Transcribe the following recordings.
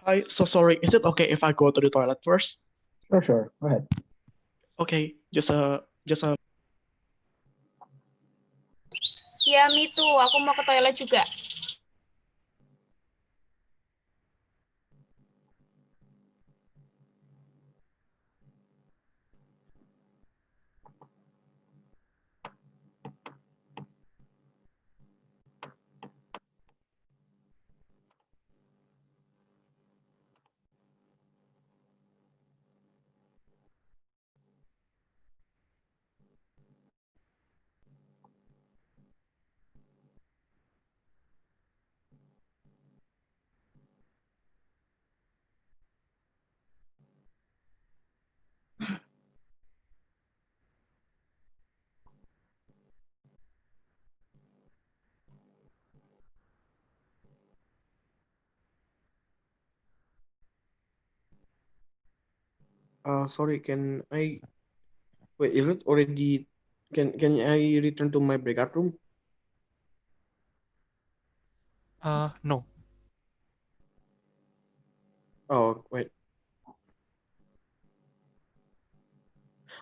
I so sorry. Is it okay if I go to the toilet first? Sure. Go ahead. Okay, just a Ya, me too. Aku mau ke toilet juga. Sorry, can I wait? Is it already? Can I return to my breakout room? No. Oh, wait.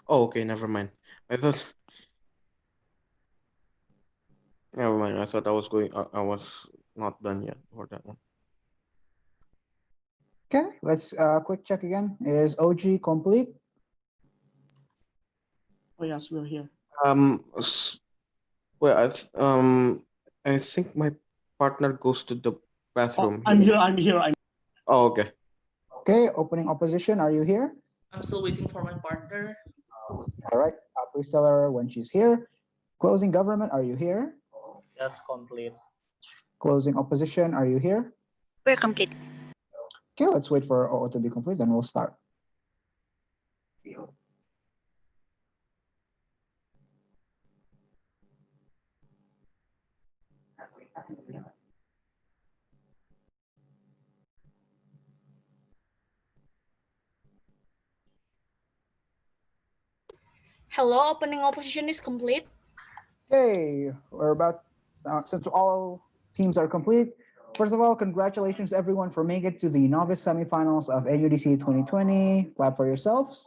Oh, okay, never mind. I thought, never mind. I thought I was going. I was not done yet for that one. Okay, let's quick check again. Is OG complete? Oh yes, we're here. Well, I think my partner goes to the bathroom. I'm here. Oh, okay. Okay, opening opposition, are you here? I'm still waiting for my partner. All right, please tell her when she's here. Closing government, are you here? Yes, complete. Closing opposition, are you here? We're complete. Okay, let's wait for OO to be complete, then we'll start. Hello, opening opposition is complete. Okay, we're about, since all teams are complete, first of all, congratulations everyone for making it to the Novice Semifinals of NUDC 2020. Clap for yourselves.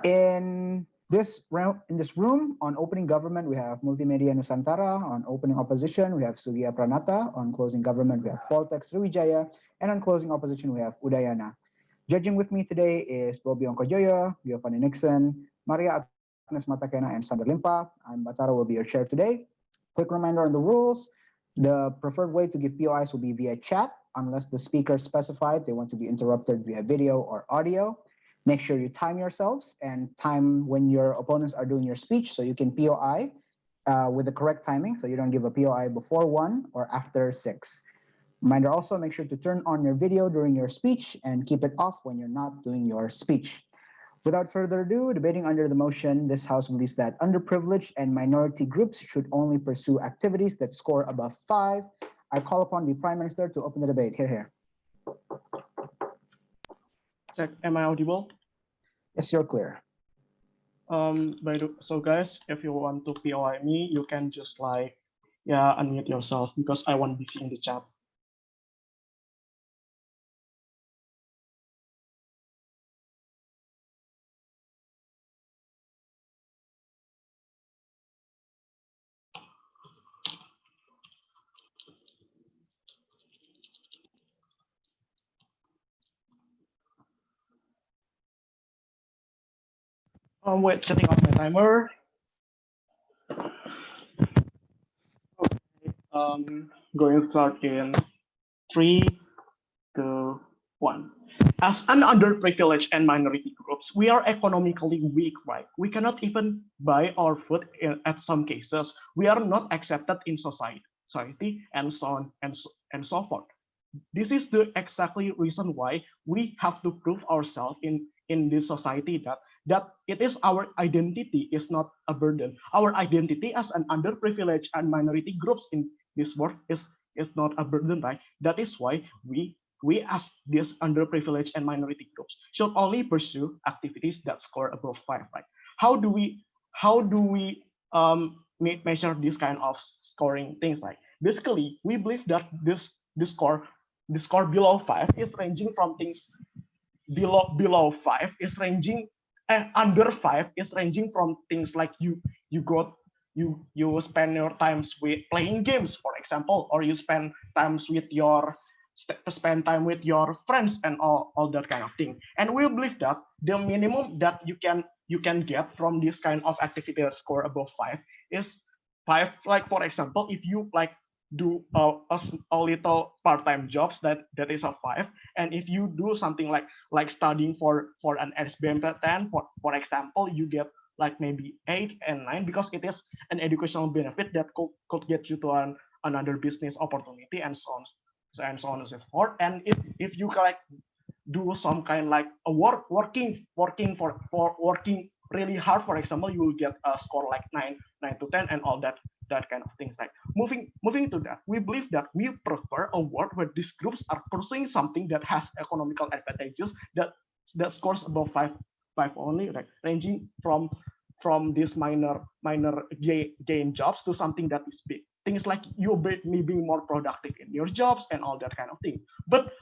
In this room on opening government, we have Multimedia Nusantara. On opening opposition, we have Soegijapranata. On closing government, we have Politeknik Sriwijaya. And on closing opposition, we have Udayana. Judging with me today is Bobby Onkojoyo, Giovanni Nixon, Maria Agnes Matakena, and Sander Limpa. I'm Batara, will be your chair today. Quick reminder on the rules. The preferred way to give POIs will be via chat, unless the speaker specified they want to be interrupted via video or audio. Make sure you time yourselves and time when your opponents are doing your speech so you can POI with the correct timing, so you don't give a POI before 1 or after 6. Reminder also, make sure to turn on your video during your speech and keep it off when you're not doing your speech. Without further ado, debating under the motion, this House believes that underprivileged and minority groups should only pursue activities that score above 5. I call upon the Prime Minister to open the debate. Here. Check. Am I audible? Yes, you're clear. So guys, if you want to POI me, you can just unmute yourself because I won't be seeing the chat. Wait, setting up my timer. Okay, going to start in 3, 2, 1. As an underprivileged and minority groups, we are economically weak, right? We cannot even buy our food at some cases. We are not accepted in society, and so on and so forth. This is the exactly reason why we have to prove ourselves in this society that it is our identity is not a burden. Our identity as an underprivileged and minority groups in this world is not a burden, right? That is why we as these underprivileged and minority groups should only pursue activities that score above 5, right? How do we measure this kind of scoring things? Like basically, we believe that this score the score below 5 is ranging from things below 5 is ranging under 5 is ranging from things like you spend your times with playing games, for example, or you spend time with your friends and all that kind of thing. And we believe that the minimum that you can get from this kind of activity that score above 5 is 5. Like for example, if you like do a little part-time jobs, that is a 5. And if you do something like studying for an SBMPTN, for example, you get like maybe 8 and 9, because it is an educational benefit that could get you to another business opportunity, and so on and so forth. And if you like do some kind like a working really hard, for example, you will get a score like 9 to 10 and all that kind of things. Like moving to that, we believe that we prefer a world where these groups are pursuing something that has economical advantages that scores above 5 only, like ranging from these minor gain jobs to something that is big. Things like you being more productive in your jobs and all that kind of thing. But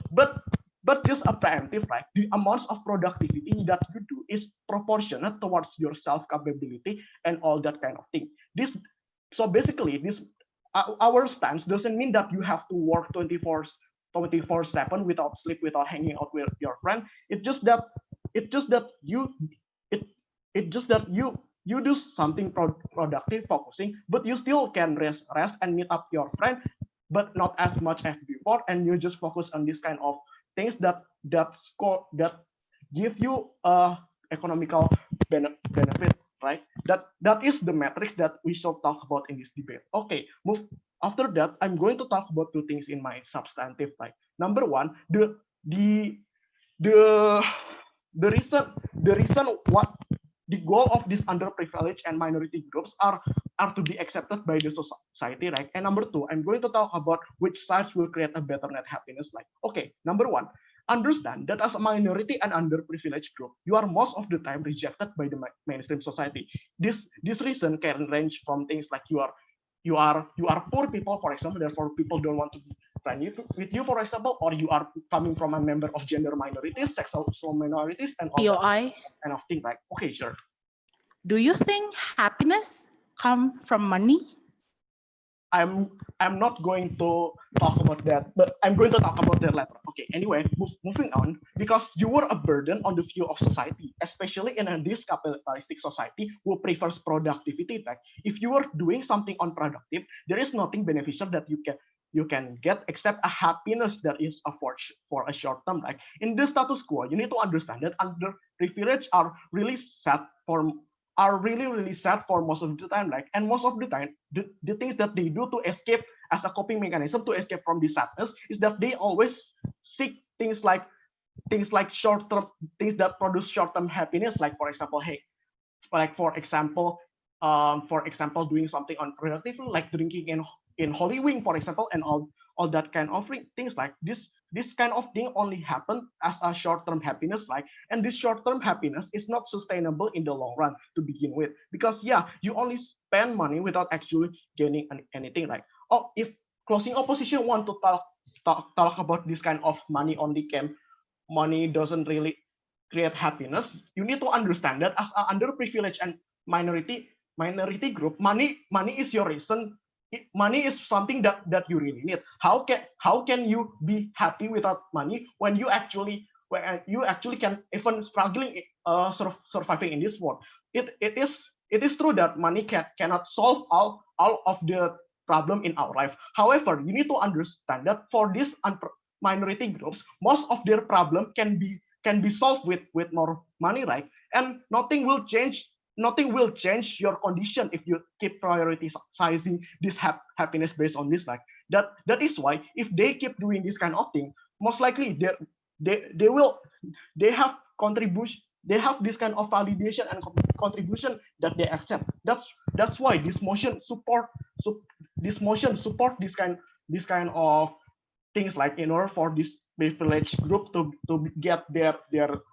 just a preemptive, right? The amounts of productivity that you do is proportionate towards your self capability and all that kind of thing. So basically, our stance doesn't mean that you have to work 24/7 without sleep, without hanging out with your friend. It's just that you do something productive, focusing, but you still can rest and meet up your friend, but not as much as before. And you just focus on this kind of things that give you economical benefit, right? That is the metrics that we shall talk about in this debate. Okay, after that, I'm going to talk about two things in my substantive. Like number one, the reason what the goal of these underprivileged and minority groups are to be accepted by the society, right? And number two, I'm going to talk about which sides will create a better net happiness. Like, okay, number one, understand that as a minority and underprivileged group, you are most of the time rejected by the mainstream society. This reason can range from things like you are poor people, for example, therefore people don't want to be friendly with you, for example, or you are coming from a member of gender minorities, sexual minorities, and all POI. that kind of thing. Like, okay, sure. Do you think happiness come from money? I'm not going to talk about that, but I'm going to talk about that later. Okay, anyway, moving on, because you were a burden on the view of society, especially in this capitalistic society who prefers productivity. Like, if you are doing something unproductive, there is nothing beneficial that you can get except a happiness that is for a short term. Like in the status quo, you need to understand that underprivileged are really sad for most of the time. Like, and most of the time, the things that they do to escape as a coping mechanism to escape from the sadness is that they always seek things like short-term things that produce short-term happiness. Like for example, doing something unproductive, like drinking in Holy Wing, for example, and all that kind of things. Like this kind of thing only happen as a short-term happiness, like, and this short-term happiness is not sustainable in the long run to begin with, because you only spend money without actually gaining anything. Like, oh, if closing opposition want to talk about this kind of money only camp, money doesn't really create happiness, you need to understand that as an underprivileged and minority group, money is your reason. Money is something that you really need. How can you be happy without money when you actually can even struggling surviving in this world? It is true that money cannot solve all of the problem in our life. However, you need to understand that for these minority groups, most of their problem can be solved with more money, right? And nothing will change your condition if you keep prioritizing this happiness based on this. Like that is why if they keep doing this kind of thing, most likely they have contribution, they have this kind of validation and contribution that they accept. That's why this motion support this kind of things, like in order for this privileged group to get their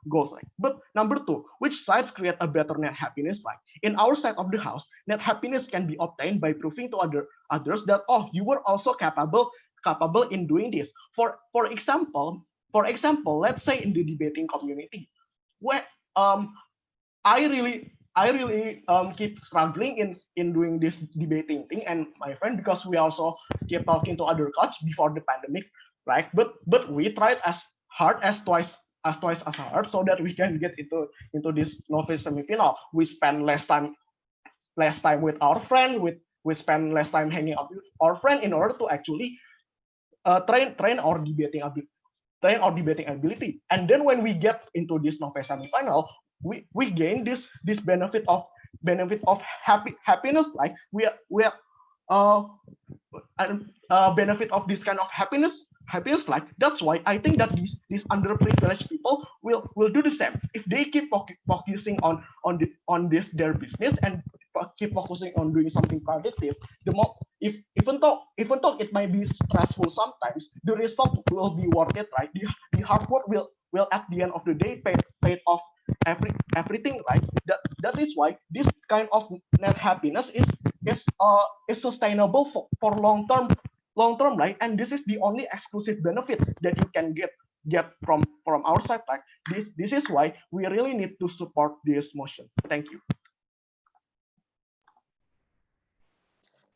goals. Like, but number two, which sides create a better net happiness? Like in our side of the house, net happiness can be obtained by proving to others that, oh, you were also capable capable in doing this. For example, let's say in the debating community, where I really keep struggling in doing this debating thing, and my friend, because we also keep talking to other coach before the pandemic, right? But we tried as hard as twice as hard so that we can get into this Novice Semifinal. We spend less time with our friend, we spend less time hanging out with our friend in order to actually train our debating ability. And then when we get into this Novice Semifinal, we gain this benefit of happiness, like we are benefit of this kind of happiness, like that's why I think that these underprivileged people will do the same if they keep focusing on this their business and keep focusing on doing something productive. The more, if even though it might be stressful sometimes, the result will be worth it, right? The hard work will at the end of the day pay off everything, right? That is why this kind of net happiness is sustainable for long term, right? And this is the only exclusive benefit that you can get from our side, right? This is why we really need to support this motion. Thank you.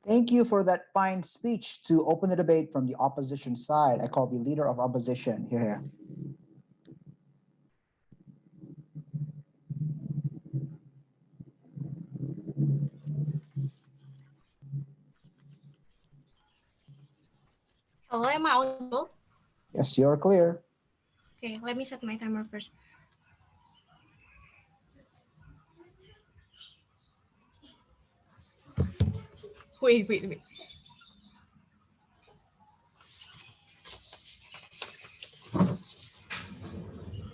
Thank you for that fine speech. To open the debate from the opposition side, I call the leader of opposition here. Hello, am I audible? Yes, you're clear. Okay, let me set my timer first. Wait.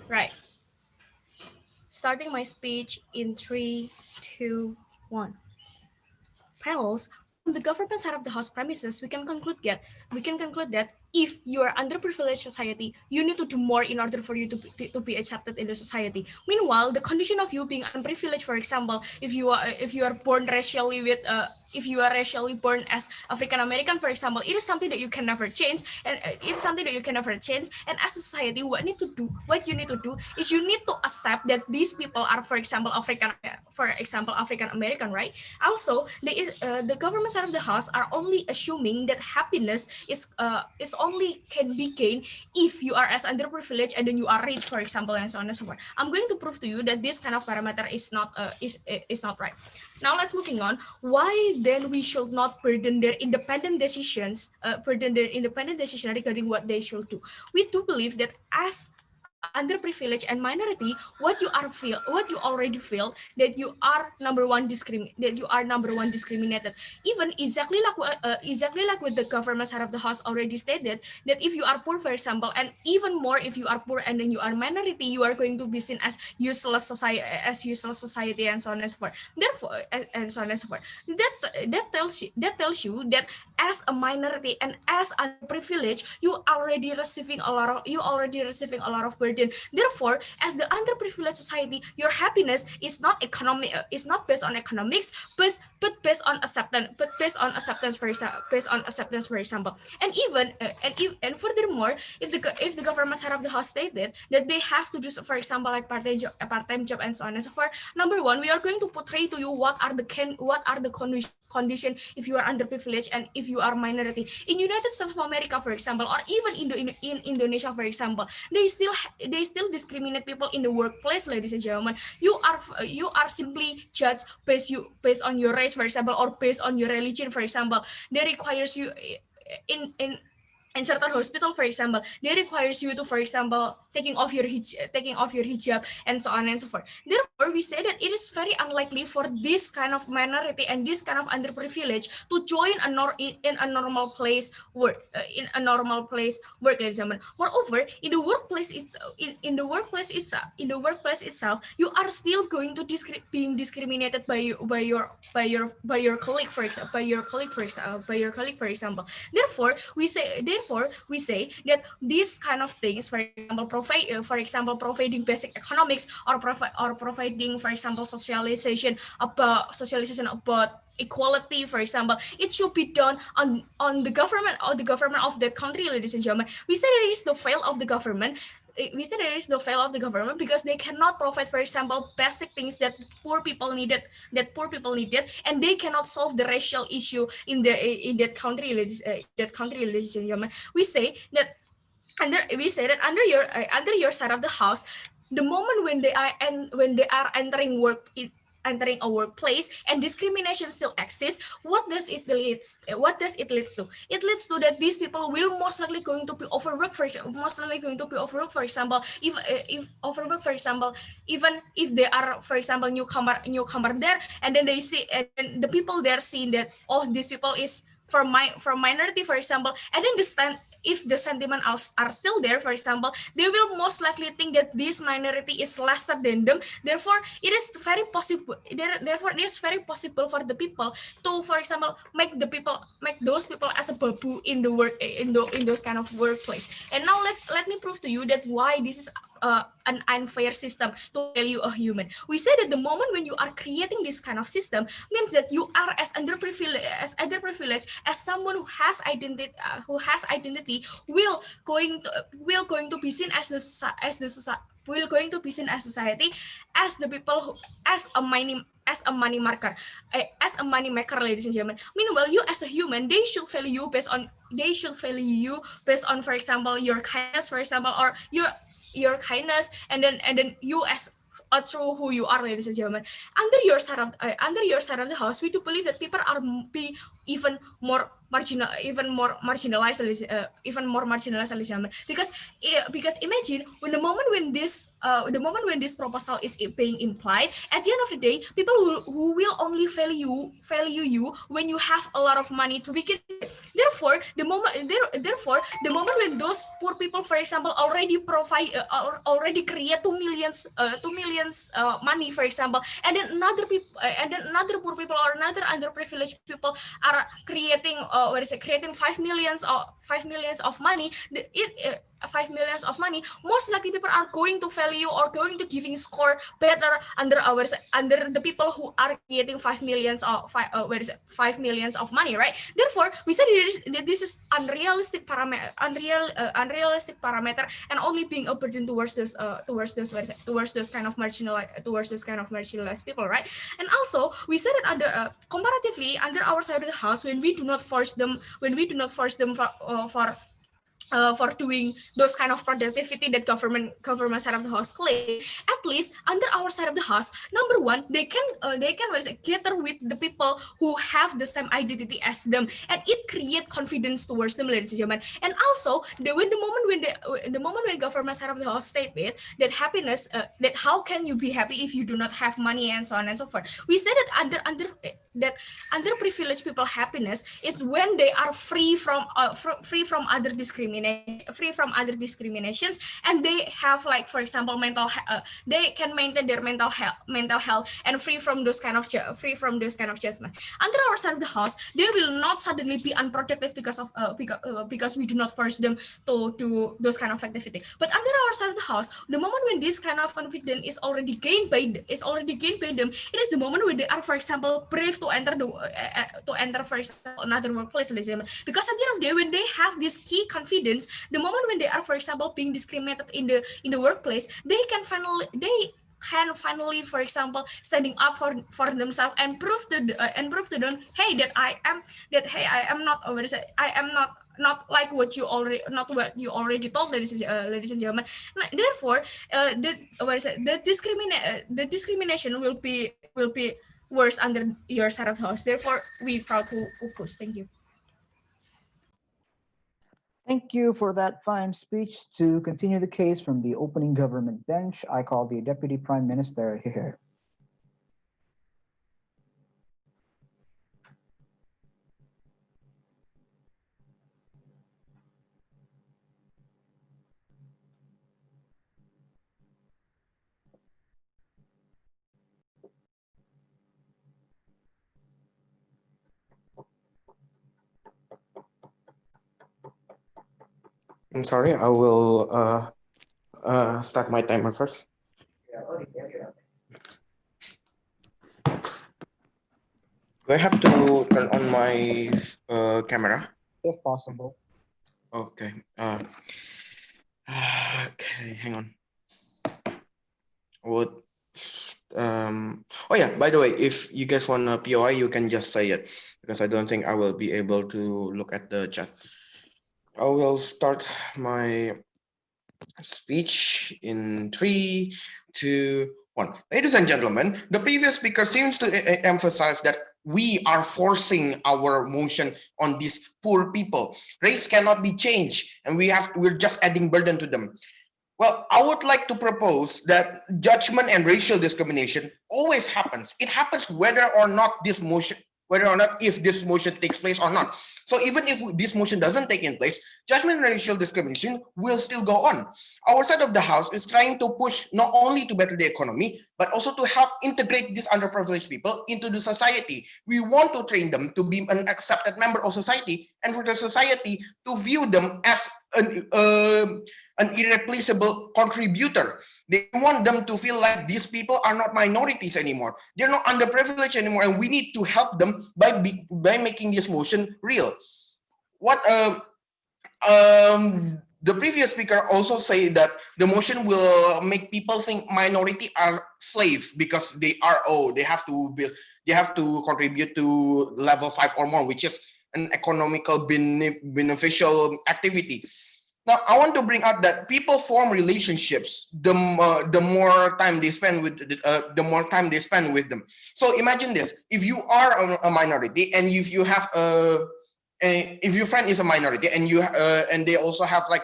Right. Starting my speech in 3, 2, 1. Panels, on the government side of the house premises, we can conclude that if you are underprivileged society, you need to do more in order for you to be accepted in the society. Meanwhile, the condition of you being unprivileged, for example, if you are born racially with if you are racially born as African American, for example, it is something that you can never change, and it's something that you can never change. And as a society, what you need to do is you need to accept that these people are, for example, African American, right? Also, the government side of the house are only assuming that happiness is only can be gained if you are as underprivileged and then you are rich, for example, and so on and so forth. I'm going to prove to you that this kind of parameter is not right. Now let's moving on. Why then we should not burden their independent decisions, regarding what they should do? We do believe that as underprivileged and minority, what you already feel that you are number one discriminated. Even exactly like what the government side of the house already stated, that if you are poor, for example, and even more if you are poor and then you are minority, you are going to be seen as useless society, and so on and so forth. Therefore, and so on and so forth. That tells you that as a minority and as underprivileged, you already receiving a lot of burden. Therefore, as the underprivileged society, your happiness is not based on economics, but based on acceptance, for example. And furthermore, if the government side of the house stated that they have to do, for example, like part-time job and so on and so forth. Number one, we are going to portray to you what are the condition if you are underprivileged and if you are minority. In United States of America, for example, or even in Indonesia, for example, they still discriminate people in the workplace, ladies and gentlemen. You are simply judged based on your race, for example, or based on your religion, for example. They requires you in certain hospital, for example, they requires you to, for example, taking off your hijab and so on and so forth. Therefore, we say that it is very unlikely for this kind of minority and this kind of underprivileged to join in a normal place work, ladies and gentlemen. Moreover, in the workplace itself, you are still going to being discriminated by your colleague, for example. Therefore, Therefore, we say that these kind of things, for example, providing basic economics or providing, for example, socialization about equality, for example, it should be done on the government of that country, ladies and gentlemen. We say that it is the fail of the government. We say that it is the fail of the government because they cannot provide, for example, basic things that poor people needed, and they cannot solve the racial issue in that country, ladies and gentlemen. We say that under your side of the house, the moment when they are entering a workplace and discrimination still exists, what does it lead to? It leads to that these people will most likely going to be overworked. For example, if overworked, for example, even if they are, for example, newcomer there, and then they see, and the people there seeing that, oh, these people is from minority, for example, and then if the sentiment are still there, for example, they will most likely think that this minority is lesser than them. Therefore, it is very possible. Therefore, it is very possible for the people to, for example, make those people as a babu in the work in those kind of workplace. And now let me prove to you that why this is an unfair system to value a human. We say that the moment when you are creating this kind of system means that you are as underprivileged as someone who has identity will going to be seen as society as the people who as a money maker, ladies and gentlemen. Meanwhile, you as a human, they should value you based on, for example, your kindness, for example, or your kindness, and then you as a true who you are, ladies and gentlemen. Under your side of the house, we do believe that people are be even more marginalized, ladies and gentlemen. Because imagine when the moment when this proposal is being implied, at the end of the day, people who will only value you when you have a lot of money to begin with. Therefore, the moment when those poor people, for example, already create 2 millions money, for example, and then another poor people or another underprivileged people are creating 5 millions of money. 5 millions of money, most likely people are going to value or going to giving score better under the people who are creating 5 millions of 5 millions of money, right? Therefore, we said that this is unrealistic parameter, and only being a burden towards those kind of marginalized people, right? And also, we said that comparatively under our side of the house, when we do not force them for doing those kind of productivity that government side of the house claim, at least under our side of the house, number one, they can gather with the people who have the same identity as them, and it create confidence towards them, ladies and gentlemen. And also, the moment when government side of the house stated that happiness, that how can you be happy if you do not have money, and so on and so forth, we said that underprivileged people happiness is when they are free from other discriminations, and they have, like, for example, they can maintain their mental health and free from those kind of judgment. Under our side of the house, they will not suddenly be unproductive because we do not force them to do those kind of activity. But under our side of the house, the moment when this kind of confidence is already gained by them, it is the moment when they are, for example, brave to enter for example, another workplace, because at the end of the day, when they have this key confidence, the moment when they are, for example, being discriminated in the workplace, they can finally, for example, standing up for themselves and prove to them, hey, I am not like what you already told, ladies and gentlemen. Therefore, the discrimination will be worse under your side of the house. Therefore, we proud to oppose. Thank you. Thank you for that fine speech. To continue the case from the opening government bench, I call the Deputy Prime Minister here. I'm sorry, I will start my timer first. Do I have to turn on my camera? If possible. Okay. Okay, hang on. Would oh yeah, by the way, if you guys want a POI, you can just say it because I don't think I will be able to look at the chat. I will start my speech in 3, 2, 1. Ladies and gentlemen, the previous speaker seems to emphasize that we are forcing our motion on these poor people. Race cannot be changed, and we're just adding burden to them. Well, I would like to propose that judgment and racial discrimination always happens. It happens whether or not if this motion takes place or not. So even if this motion doesn't take in place, judgment and racial discrimination will still go on. Our side of the house is trying to push not only to better the economy, but also to help integrate these underprivileged people into the society. We want to train them to be an accepted member of society, and for the society to view them as an irreplaceable contributor. They want them to feel like these people are not minorities anymore. They're not underprivileged anymore, and we need to help them by making this motion real. What the previous speaker also say that the motion will make people think minority are slaves because they have to contribute to level 5 or more, which is an economical beneficial activity. Now, I want to bring out that people form relationships the more time they spend with them. So imagine this: if you are a minority and if you have if your friend is a minority and and they also have like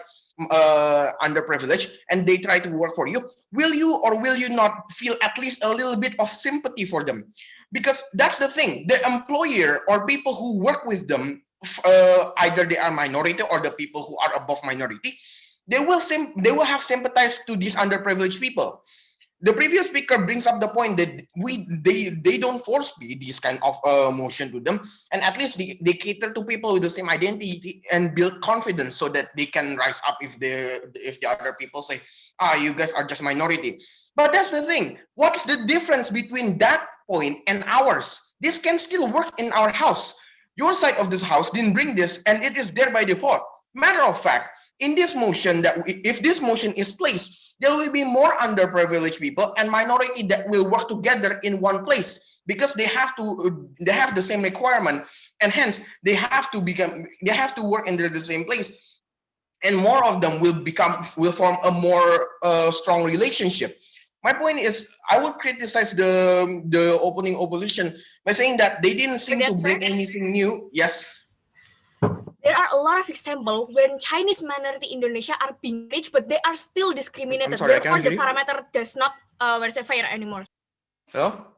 underprivileged and they try to work for you, will you or will you not feel at least a little bit of sympathy for them? Because that's the thing: the employer or people who work with them, either they are minority or the people who are above minority, they will have sympathized to these underprivileged people. The previous speaker brings up the point that they don't force this kind of motion to them, and at least they cater to people with the same identity and build confidence so that they can rise up if the other people say, you guys are just minority. But that's the thing: what's the difference between that point and ours? This can still work in our house. Your side of this house didn't bring this, and it is there by default. Matter of fact, in this motion, if this motion is placed, there will be more underprivileged people and minority that will work together in one place because they have the same requirement, and hence they have to work in the same place, and more of them will form a more strong relationship. My point is, I would criticize the opening opposition by saying that they didn't seem to bring anything new. Yes. There are a lot of examples when Chinese minority Indonesia are being rich, but they are still discriminated. I'm sorry, Therefore, the parameter does not fair anymore. Hello?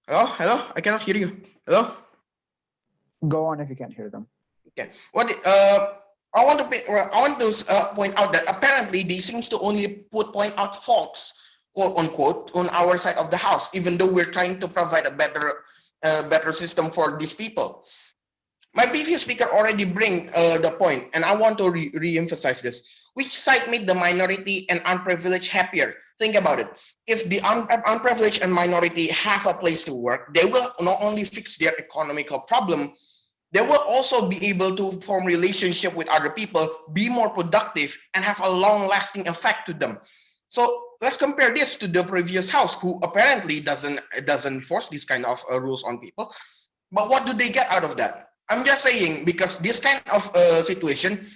Hello? I cannot hear you. Hello? Go on if you can't hear them. Okay. I want to point out that apparently they seems to only point out faults, quote unquote, on our side of the house, even though we're trying to provide a better system for these people. My previous speaker already bring the point, and I want to re-emphasize this. Which side made the minority and unprivileged happier? Think about it. If the unprivileged and minority have a place to work, they will not only fix their economical problem, they will also be able to form relationship with other people, be more productive, and have a long-lasting effect to them. So let's compare this to the previous house, who apparently doesn't force this kind of rules on people. But what do they get out of that? I'm just saying, because this kind of situation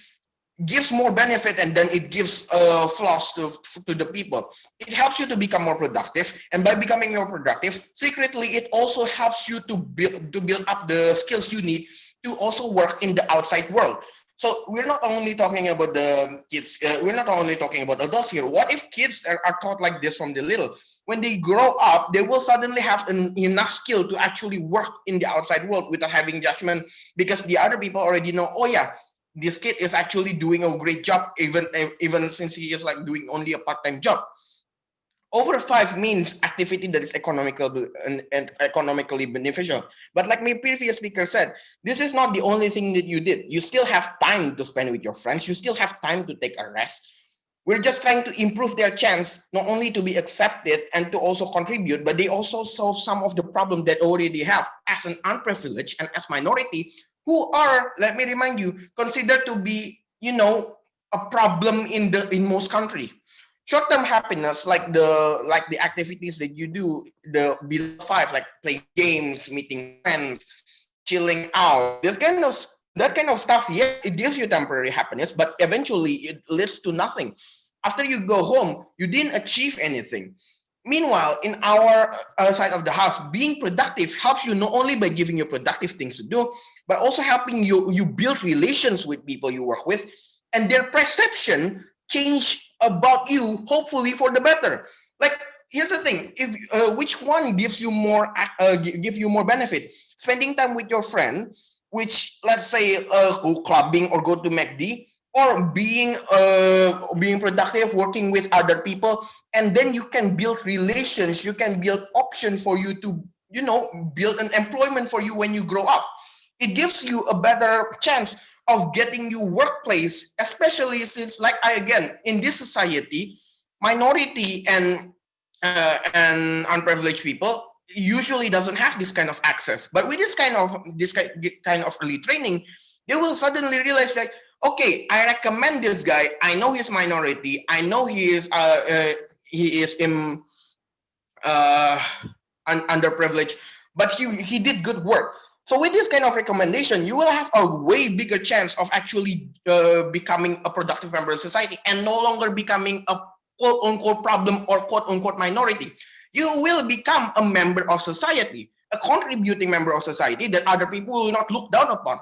gives more benefit and then it gives flaws to the people. It helps you to become more productive, and by becoming more productive, secretly it also helps you to build up the skills you need to also work in the outside world. So we're not only talking about the kids, we're not only talking about adults here. What if kids are taught like this from the little? When they grow up, they will suddenly have enough skill to actually work in the outside world without having judgment, because the other people already know, oh yeah, this kid is actually doing a great job, even since he is like doing only a part-time job. Over 5 means activity that is economical and economically beneficial. But like my previous speaker said, this is not the only thing that you did. You still have time to spend with your friends. You still have time to take a rest. We're just trying to improve their chance, not only to be accepted and to also contribute, but they also solve some of the problems that already have as an unprivileged and as minority who are, let me remind you, considered to be, a problem in most country. Short-term happiness, like the activities that you do, the below 5, like playing games, meeting friends, chilling out, that kind of stuff. Yes, it gives you temporary happiness, but eventually it leads to nothing. After you go home, you didn't achieve anything. Meanwhile, in our side of the house, being productive helps you not only by giving you productive things to do, but also helping you build relations with people you work with, and their perception change about you, hopefully for the better. Like, here's the thing: if which one gives you more benefit? Spending time with your friend, which, let's say, go clubbing or go to McD, or being productive, working with other people, and then you can build relations, you can build options for you to build an employment for you when you grow up. It gives you a better chance of getting you workplace, especially since, like, in this society, minority and unprivileged people usually doesn't have this kind of access. But with this kind of early training, they will suddenly realize, like, okay, I recommend this guy. I know he's minority. I know he is underprivileged, but he did good work. So with this kind of recommendation, you will have a way bigger chance of actually becoming a productive member of society and no longer becoming a quote-unquote problem or quote-unquote minority. You will become a member of society, a contributing member of society that other people will not look down upon.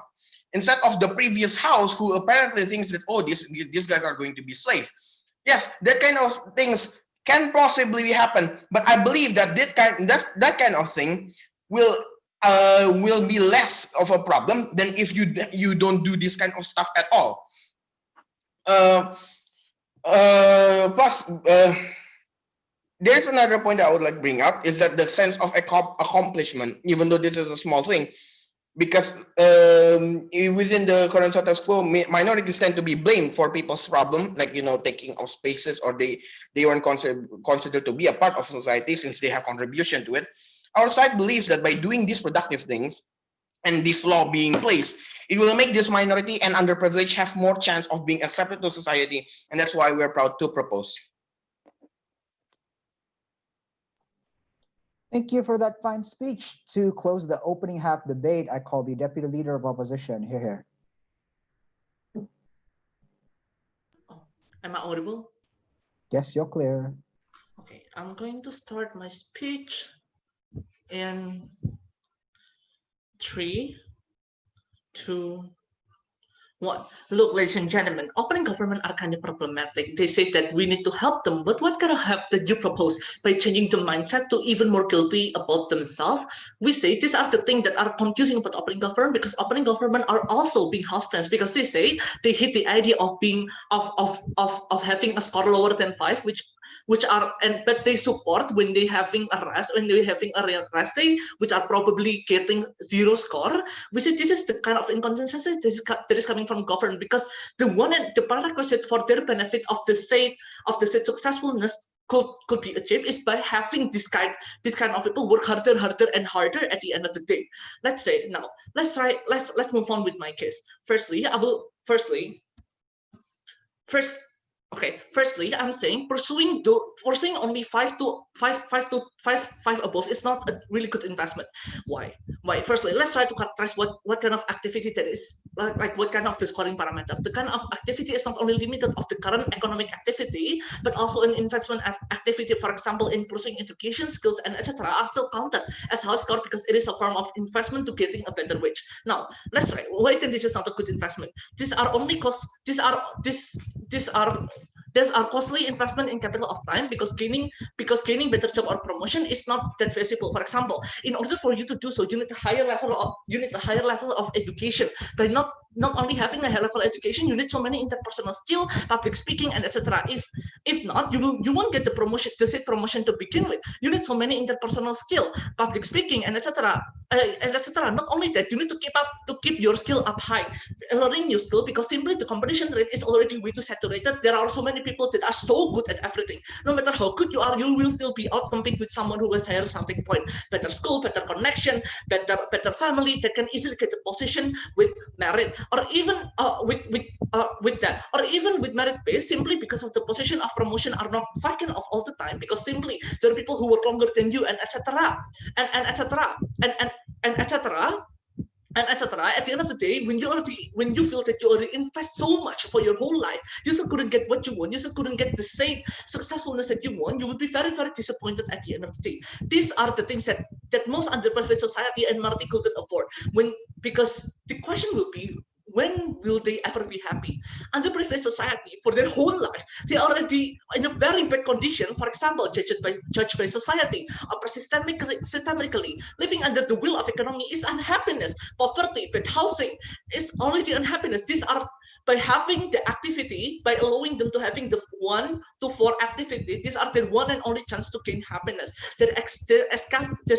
Instead of the previous house who apparently thinks that, oh, these guys are going to be slave. Yes, that kind of things can possibly happen, but I believe that that kind of thing will be less of a problem than if you don't do this kind of stuff at all. Plus, there's another point that I would like to bring up, is that the sense of accomplishment, even though this is a small thing, because within the current status quo, minorities tend to be blamed for people's problem, like, taking up spaces, or they weren't considered to be a part of society since they have contribution to it. Our side believes that by doing these productive things and this law being placed, it will make this minority and underprivileged have more chance of being accepted to society, and that's why we're proud to propose. Thank you for that fine speech. To close the opening half debate, I call the Deputy Leader of Opposition. Here. Am I audible? Yes, you're clear. Okay, I'm going to start my speech in 3, 2, 1. Look, ladies and gentlemen, opening government are kind of problematic. They say that we need to help them, but what kind of help that you propose by changing the mindset to even more guilty about themselves? We say these are the things that are confusing about opening government, because opening government are also being hostile, because they say they hate the idea of being of having a score lower than 5, but they support when they having a rest day, which are probably getting 0 score. We say this is the kind of inconsistency that is coming from government, because the prerequisite for their benefit of the state successfulness could be achieved is by having this kind of people work harder and harder at the end of the day. Let's move on with my case. Firstly, I'm saying pursuing only 5 above is not a really good investment. Why? Firstly, let's try to characterize what kind of activity that is, like what kind of the scoring parameter. The kind of activity is not only limited of the current economic activity, but also an investment activity. For example, in pursuing education, skills, and etc. are still counted as house score, because it is a form of investment to getting a better wage. Now, let's try. Why then this is not a good investment? These are only costs. These are costly investment in capital of time, because gaining better job or promotion is not that feasible. For example, in order for you to do so, you need a higher level of education. By not not only having a high level education, you need so many interpersonal skill, public speaking, and etc. If not, you won't get the promotion, the said promotion to begin with. You need so many interpersonal skill, public speaking, and etc. And etc. Not only that, you need to keep your skill up high, learning new skill, because simply the competition rate is already way too saturated. There are so many people that are so good at everything. No matter how good you are, you will still be out compete with someone who has higher starting point, better school, better connection, better family, that can easily get the position with merit, or even with that, or even with merit base, simply because of the position of promotion are not vacant of all the time, because simply there are people who work longer than you, and etc. and etc. and etc. And etc. At the end of the day, when you feel that you already invest so much for your whole life, you still couldn't get what you want, you still couldn't get the same successfulness that you want, you would be very, very disappointed at the end of the day. These are the things that most underprivileged society and minority couldn't afford. Because the question will be, when will they ever be happy? Underprivileged society, for their whole life, they are already in a very bad condition. For example, judged by society, oppressed systemically, living under the will of economy is unhappiness. Poverty, bad housing is already unhappiness. These are, by having the activity, by allowing them to having the 1 to 4 activity, these are their one and only chance to gain happiness. There's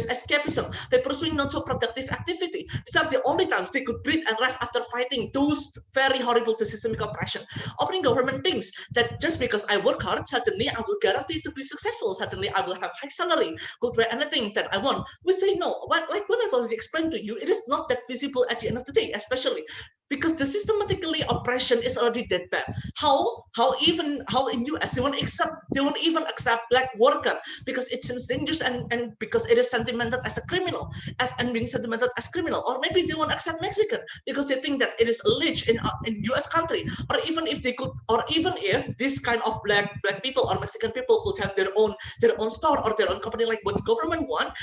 escapism by pursuing not so productive activity. These are the only times they could breathe and rest after fighting those very horrible systemic oppression. Opening government thinks that just because I work hard, suddenly I will guarantee to be successful. Suddenly I will have high salary, could buy anything that I want. We say no. Like what I've already explained to you, it is not that visible at the end of the day, especially because the systematically oppression is already that bad. How in US they won't even accept black worker because it seems dangerous and because it is sentimental as a criminal, and being sentimental as criminal. Or maybe they won't accept Mexican because they think that it is alleged in US country. Or even if they could, or even if this kind of black people or Mexican people could have their own store or their own company like what the government want,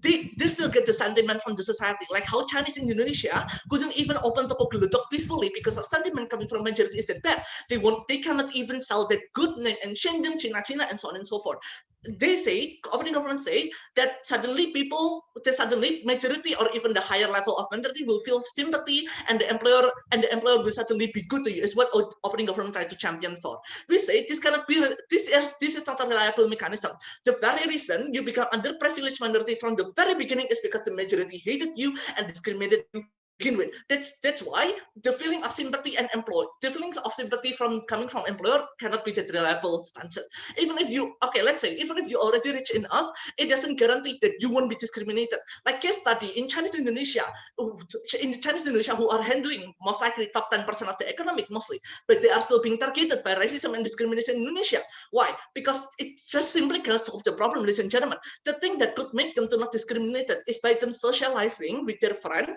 they still get the sentiment from the society, like how Chinese in Indonesia couldn't even open toko gelodok peacefully because of sentiment coming from majority is that bad. They cannot even sell that good name and Shenzhen, China, and so on and so forth. They say, opening government say that suddenly majority or even the higher level of minority will feel sympathy, and the employer will suddenly be good to you, is what opening government try to champion for. We say this cannot be, this is not a reliable mechanism. The very reason you become underprivileged minority from the very beginning is because the majority hated you and discriminated you begin with. That's why the feeling of sympathy and the feelings of sympathy coming from employer cannot be that reliable stances. Even if you, let's say, even if you already rich enough, it doesn't guarantee that you won't be discriminated. Like case study in Chinese Indonesia, who are handling most likely top 10% of the economic mostly, but they are still being targeted by racism and discrimination in Indonesia. Why? Because it just simply cannot solve the problem, ladies and gentlemen. The thing that could make them to not discriminated is by them socializing with their friend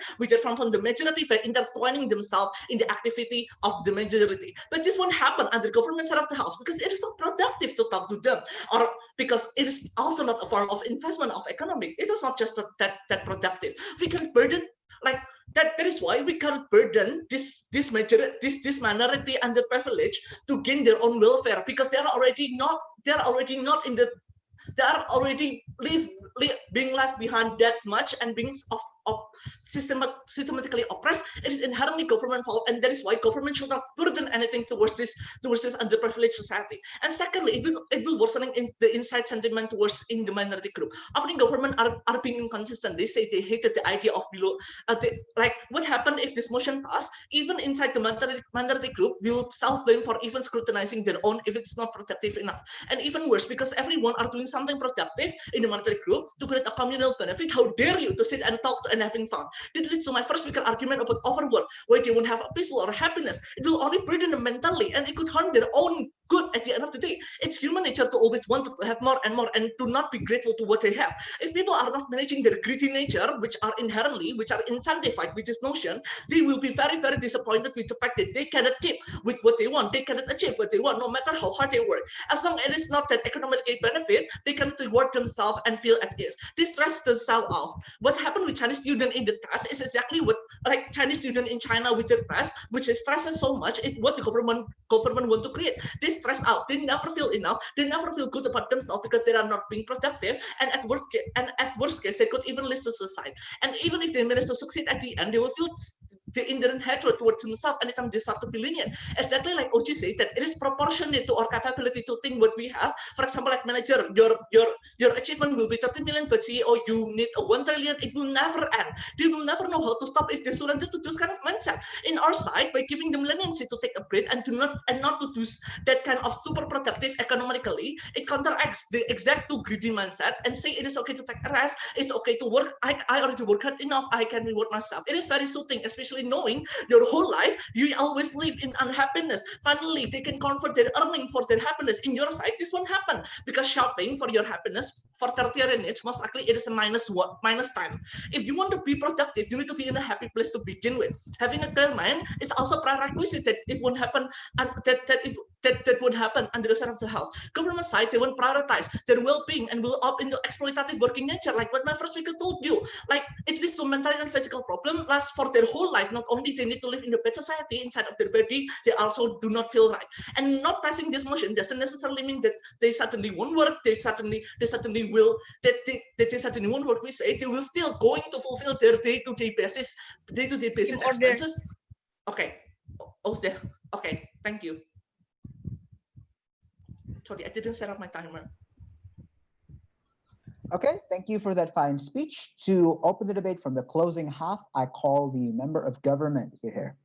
from the majority, by intertwining themselves in the activity of the majority. But this won't happen under government side of the house because it is not productive to talk to them, or because it is also not a form of investment of economic. It is not just that productive. We can burden like that. That is why we can't burden this minority underprivileged to gain their own welfare, because they are already not in the, they are already being left behind that much and being systematically oppressed. It is inherently government fault, and that is why government should not burden anything towards this underprivileged society. And secondly, it will worsening in the inside sentiment towards in the minority group. Opening government are being inconsistent. They say they hated the idea of below. Like what happened if this motion passed? Even inside the minority group will self-blame for even scrutinizing their own if it's not productive enough. And even worse, because everyone are doing something productive in the monetary group to create a communal benefit. How dare you to sit and talk and having fun? This leads to my first weaker argument about overwork, where they won't have a peaceful or happiness. It will only burden them mentally, and it could harm their own good at the end of the day. It's human nature to always want to have more and more and to not be grateful to what they have. If people are not managing their greedy nature, which are incentivized with this notion, they will be very, very disappointed with the fact that they cannot keep with what they want. They cannot achieve what they want, no matter how hard they work. As long as it is not that economically benefit, they cannot reward themselves and feel at ease. They stress themselves out. What happened with Chinese student in the test is exactly what like Chinese student in China with their test, which is stresses so much. It's what the government want to create. They stress out. They never feel enough. They never feel good about themselves because they are not being productive. And at worst case, they could even lose to suicide. And even if they manage to succeed at the end, they will feel the inherent hatred towards himself anytime they start to be lenient. Exactly like OG said, that it is proportionate to our capability to think what we have. For example, like manager, your achievement will be 30 million, but CEO, you need a 1 trillion. It will never end. They will never know how to stop if they surrender to this kind of mindset. In our side, by giving them leniency to take a break and not to do that kind of super productive economically, it counteracts the exact too greedy mindset and say it is okay to take a rest, it's okay to work. I already work hard enough, I can reward myself. It is very soothing, especially knowing your whole life you always live in unhappiness. Finally, they can convert their earning for their happiness. In your side, this won't happen because shopping for your happiness for tertiary needs, most likely it is a minus time. If you want to be productive, you need to be in a happy place to begin with. Having a clear mind is also prerequisite that it won't happen, and that would happen on the other side of the house. Government side, they won't prioritize their well-being and will opt into exploitative working nature, like what my first speaker told you. Like it leads to mental and physical problem lasts for their whole life. Not only they need to live in the bad society inside of their body, they also do not feel right. And not passing this motion doesn't necessarily mean that they suddenly won't work. They suddenly will that they suddenly won't work. We say they will still going to fulfill their day-to-day basis expenses. Okay. Oh, there. Okay. Thank you. Sorry, I didn't set up my timer. Okay, thank you for that fine speech. To open the debate from the closing half, I call the member of government here.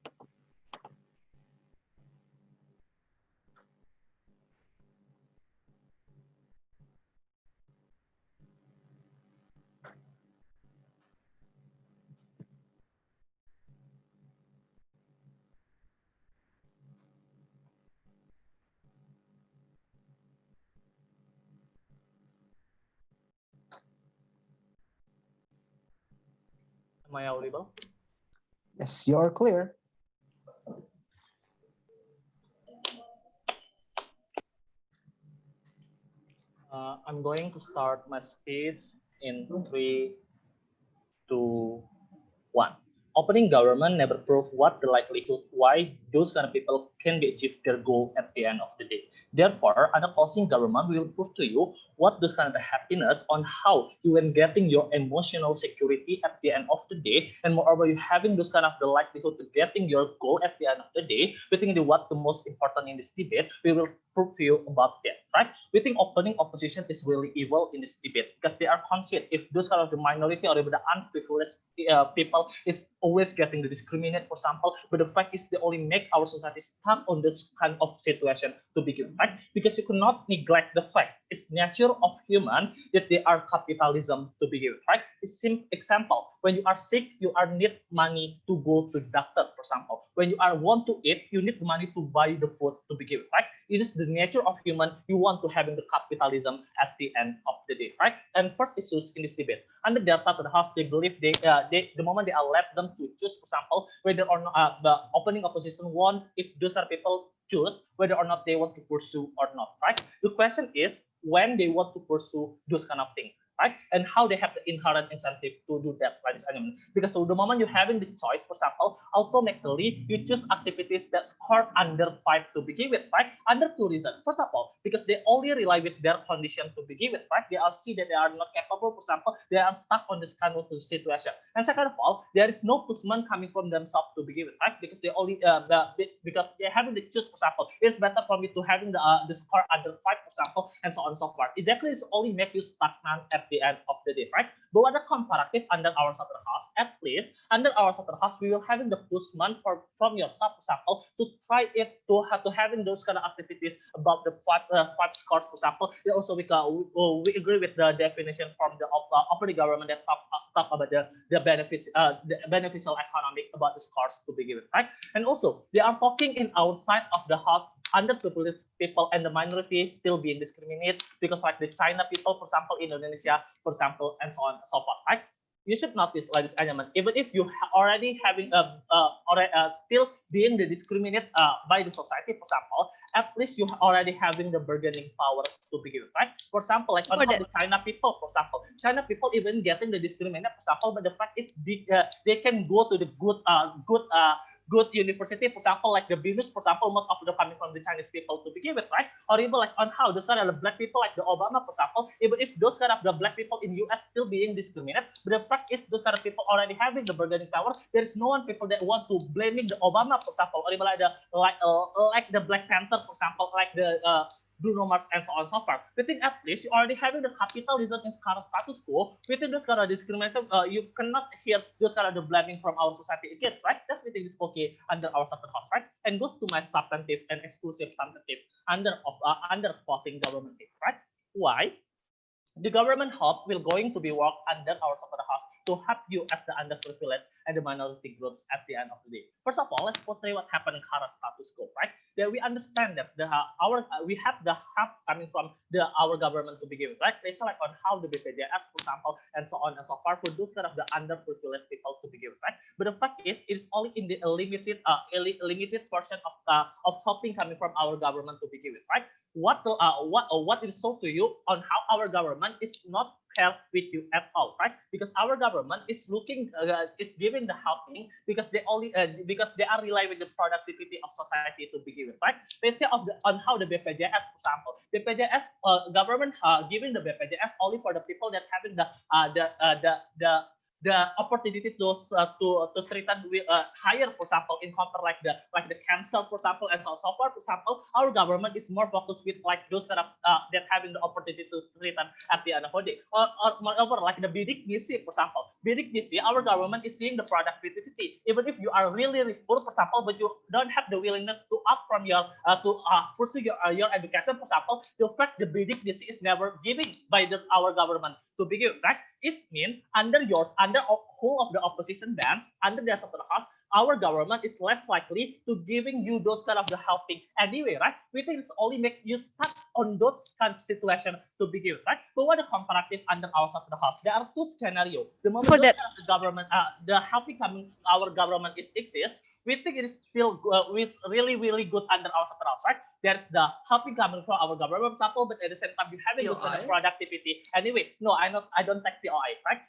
Am I audible? Yes, you're clear. I'm going to start my speech in 3, 2, 1. Opening government never proved what the likelihood why those kind of people can be achieve their goal at the end of the day. Therefore, under closing government will prove to you what those kind of happiness on how you when getting your emotional security at the end of the day, and moreover you having those kind of the likelihood to getting your goal at the end of the day. We think what the most important in this debate, we will prove to you about that, right? We think opening opposition is really evil in this debate because they are conceit if those kind of the minority or even the unprivileged people is always getting the discriminate, for example, but the fact is they only make our society stuck on this kind of situation to begin, right? Because you cannot neglect the fact it's nature of human that they are capitalism to begin with, right? It's simple example. When you are sick, you are need money to go to the doctor, for example. When you are want to eat, you need money to buy the food to begin with, right? It is the nature of human. You want to having the capitalism at the end of the day, right? And first issues in this debate. Under their side of the house, they believe the moment they are let them to choose, for example, whether or not the opening opposition won, if those kind of people choose whether or not they want to pursue or not, right? The question is when they want to pursue those kind of things, right? And how they have the inherent incentive to do that, ladies and gentlemen. Because so the moment you're having the choice, for example, automatically you choose activities that score under 5 to begin with, right? Under 2 reasons. First of all, because they only rely with their condition to begin with, right? They all see that they are not capable, for example, they are stuck on this kind of situation. And second of all, there is no pushment coming from themselves to begin with, right? Because they only because they having the choose, for example, it's better for me to having the score under 5, for example, and so on and so forth. Exactly, it's only make you stagnant at the end of the day, right? But other comparative under our side of the house, at least under our side of the house, we will having the pushment from yourself, for example, to try it to having those kind of activities about the 5 scores, for example. And also we agree with the definition from the operating government that talk about the benefits, the beneficial economic about the scores to begin with, right? And also they are talking in outside of the house underprivileged people and the minorities still being discriminated because like the China people, for example, in Indonesia, for example, and so on and so forth, right? You should notice, ladies and gentlemen, even if you already having still being discriminated by the society, for example, at least you already having the bargaining power to begin with, right? For example, like on the China people, for example, China people even getting the discriminated, for example, but the fact is they can go to the good university, for example, like the BINUS, for example, most of them coming from the Chinese people to begin with, right? Or even like on how those kind of the black people, like the Obama, for example, even if those kind of the black people in US still being discriminated, but the fact is those kind of people already having the bargaining power. There is no one people that want to blaming the Obama, for example, or even like the Black Panther, for example, like the Bruno Mars and so on and so forth. Within at least you already having the capitalism in current status quo. Within this kind of discrimination, you cannot hear those kind of the blaming from our society again, right? That's within this okay under our substantive house, right? And goes to my substantive and exclusive substantive under forcing government, right? Why? The government hub will going to be work under our substantive house to help you as the underprivileged and the minority groups at the end of the day. First of all, let's portray what happened in current status quo, right? That we understand that we have the help coming from our government to begin with, right? They select on how the BPJS, for example, and so on and so forth for those kind of the underprivileged people to begin with, right? But the fact is, it's only in the limited portion of helping coming from our government to begin with, right? What is so to you on how our government is not help with you at all, right? Because our government is looking, is giving the helping because they are relying with the productivity of society to begin with, right? They say on how the BPJS, for example, BPJS government giving the BPJS only for the people that having the opportunity to threaten with higher, for example, in compare like the cancer, for example, and so forth. For example, our government is more focused with like those kind of that having the opportunity to threaten at the end of the day. Or moreover, like the bidik misi, for example, bidik misi, our government is seeing the productivity. Even if you are really poor, for example, but you don't have the willingness to up from your to pursue your education, for example, the fact the bidik misi is never given by our government to begin with, right? It means under whole of the opposition bands, under the substantive house, our government is less likely to giving you those kind of the helping anyway, right? We think it's only make you stuck on those kind of situation to begin with, right? But what the comparative under our substantive house, there are two scenarios. The moment those kind of the government, the helping coming our government is exist, we think it is still it's really good under our substantive house, right? There's the helping coming from our government, for example, but at the same time you having those kind of productivity. Anyway, no, I don't take POI, right?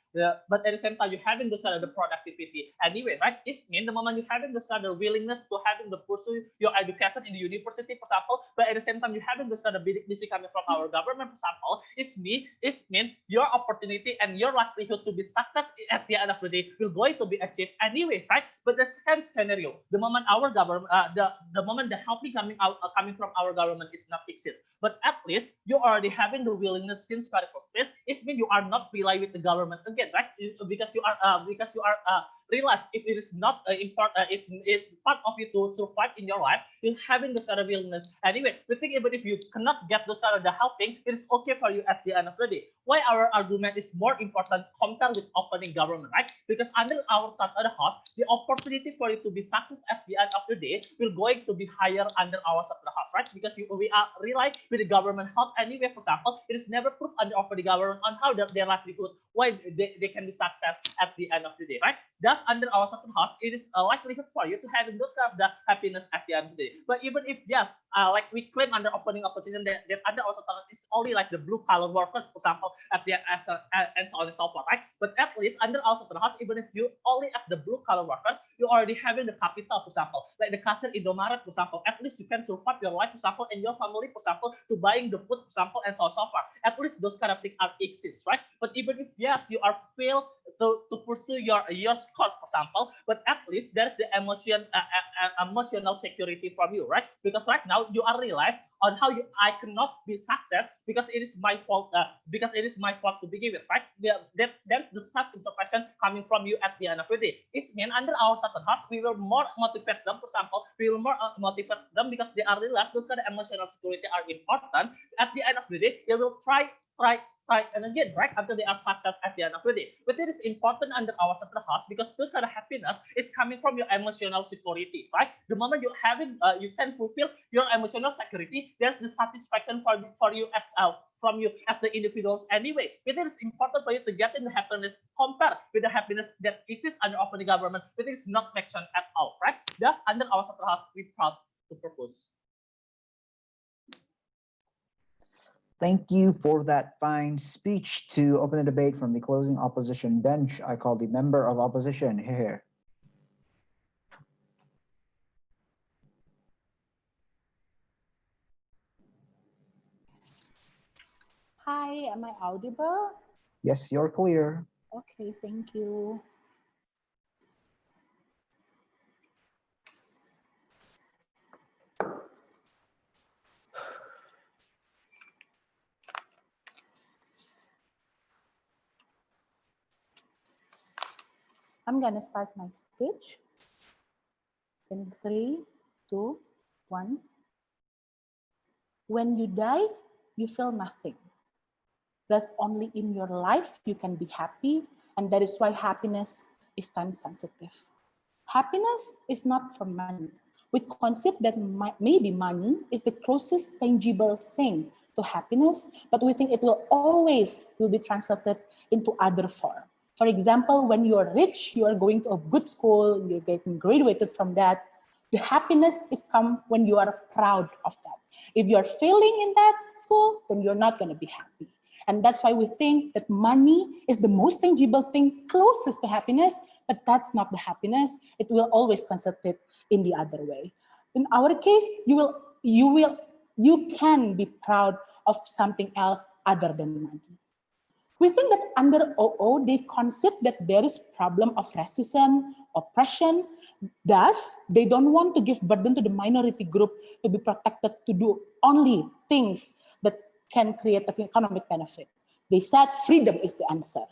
But at the same time you having those kind of the productivity anyway, right? It means the moment you having this kind of willingness to having the pursue your education in the university, for example, but at the same time you having this kind of bidik misi coming from our government, for example, it means your opportunity and your likelihood to be success at the end of the day will going to be achieved anyway, right? But the second scenario, the moment our government, the moment the helping coming from our government is not exist, but at least you already having the willingness since very first place. It means you are not rely with the government again, right? Because you are realize if it is not important, it's part of you to survive in your life. You're having this kind of willingness anyway. We think even if you cannot get those kind of the helping, it is okay for you at the end of the day. Why our argument is more important compared with opening government, right? Because under our substantive house, the opportunity for you to be success at the end of the day will going to be higher under our substantive house, right? Because we are rely with the government help anyway. For example, it is never proof under opening government on how their livelihood, why they can be success at the end of the day, right? Thus, under our substantive house, it is a likelihood for you to having those kind of the happiness at the end of the day. But even if yes, like we claim under opening opposition that under our substantive house is only like the blue collar workers, for example, at the and so on and so forth, right? But at least under our substantive house, even if you only as the blue collar workers, you already having the capital, for example, like the cashier Indomaret, for example, at least you can survive your life, for example, and your family, for example, to buying the food, for example, and so on and so forth. At least those kind of things are exist, right? But even if yes, you are fail to pursue your course, for example, but at least there's the emotional security from you, right? Because right now you are realized on how I cannot be success because it is my fault. Because it is my fault to begin with, right? There's the self-interpretation coming from you at the end of the day. It means under our substantive house, we will more motivate them. For example, we will more motivate them because they are realized those kind of emotional security are important. At the end of the day, they will try and again, right, until they are success at the end of the day. But it is important under our substantive house because this kind of happiness is coming from your emotional security, right? The moment you have it, you can fulfill your emotional security. There's the satisfaction for you as from you as the individuals anyway. It is important for you to get in the happiness compared with the happiness that exists under opening government. It is not mentioned at all, right? Thus, under our substantive house, we proud to propose. Thank you for that fine speech. To open the debate from the closing opposition bench, I call the member of opposition here. Hi, am I audible? Yes, you're clear. Okay, thank you. I'm gonna start my speech in 3, 2, 1. When you die, you feel nothing. Thus, only in your life you can be happy, and that is why happiness is time sensitive. Happiness is not for money. We consider that maybe money is the closest tangible thing to happiness, but we think it will always be translated into other form. For example, when you are rich, you are going to a good school, you're getting graduated from that. The happiness is come when you are proud of that. If you're failing in that school, then you're not going to be happy. And that's why we think that money is the most tangible thing closest to happiness, but that's not the happiness. It will always translate it in the other way. In our case, you can be proud of something else other than money. We think that under OO, they consider that there is problem of racism, oppression. Thus, they don't want to give burden to the minority group to be protected to do only things that can create an economic benefit. They said freedom is the answer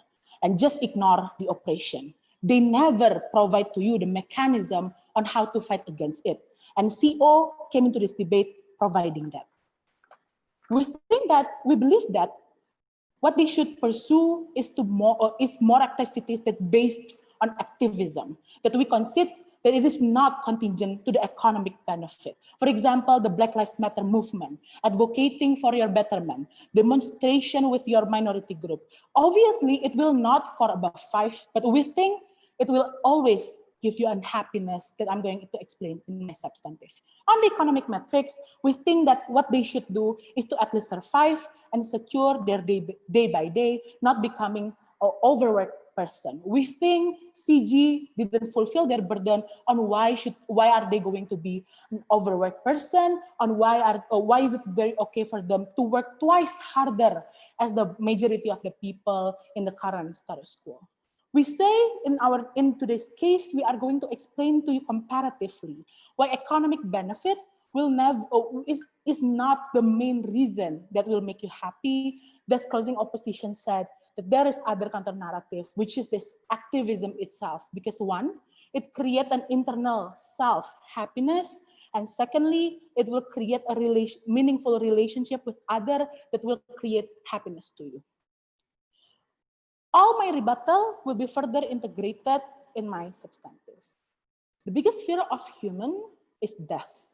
and just ignore the oppression. They never provide to you the mechanism on how to fight against it. And CO came into this debate providing that. We believe that what they should pursue is more activities that based on activism, that we consider that it is not contingent to the economic benefit. For example, the Black Lives Matter movement, advocating for your betterment, demonstration with your minority group. Obviously, it will not score above 5, but we think it will always give you unhappiness that I'm going to explain in my substantive. On the economic metrics, we think that what they should do is to at least survive and secure their day by day, not becoming an overworked person. We think CG didn't fulfill their burden on why are they going to be an overworked person, on why is it very okay for them to work twice harder as the majority of the people in the current status quo. We say in today's case, we are going to explain to you comparatively why economic benefit will never is not the main reason that will make you happy. Thus, closing opposition said that there is other counter narrative, which is this activism itself. Because one, it creates an internal self-happiness, and secondly, it will create a meaningful relationship with other that will create happiness to you. All my rebuttal will be further integrated in my substantive. The biggest fear of human is death.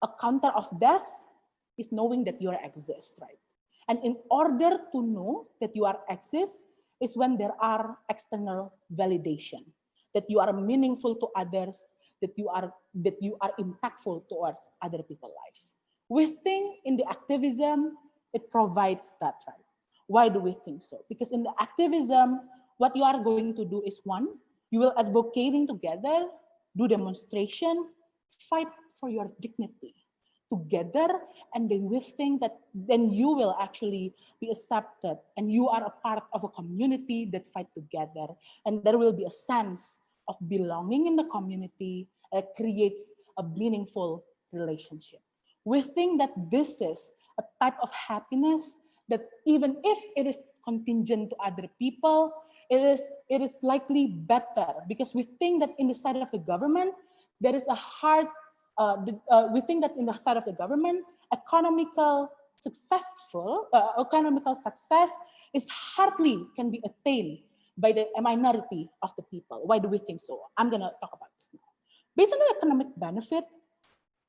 A counter of death is knowing that you exist, right? And in order to know that you exist is when there are external validation, that you are meaningful to others, that you are impactful towards other people's lives. We think in the activism, it provides that, right? Why do we think so? Because in the activism, what you are going to do is one, you will advocating together, do demonstration, fight for your dignity together, and then we think that then you will actually be accepted and you are a part of a community that fight together, and there will be a sense of belonging in the community that creates a meaningful relationship. We think that this is a type of happiness that even if it is contingent to other people, it is likely better, because we think that in the side of the government, there is a hard, we think that in the side of the government, economical success is hardly can be attained by the minority of the people. Why do we think so? I'm gonna talk about this now. Based on the economic benefit,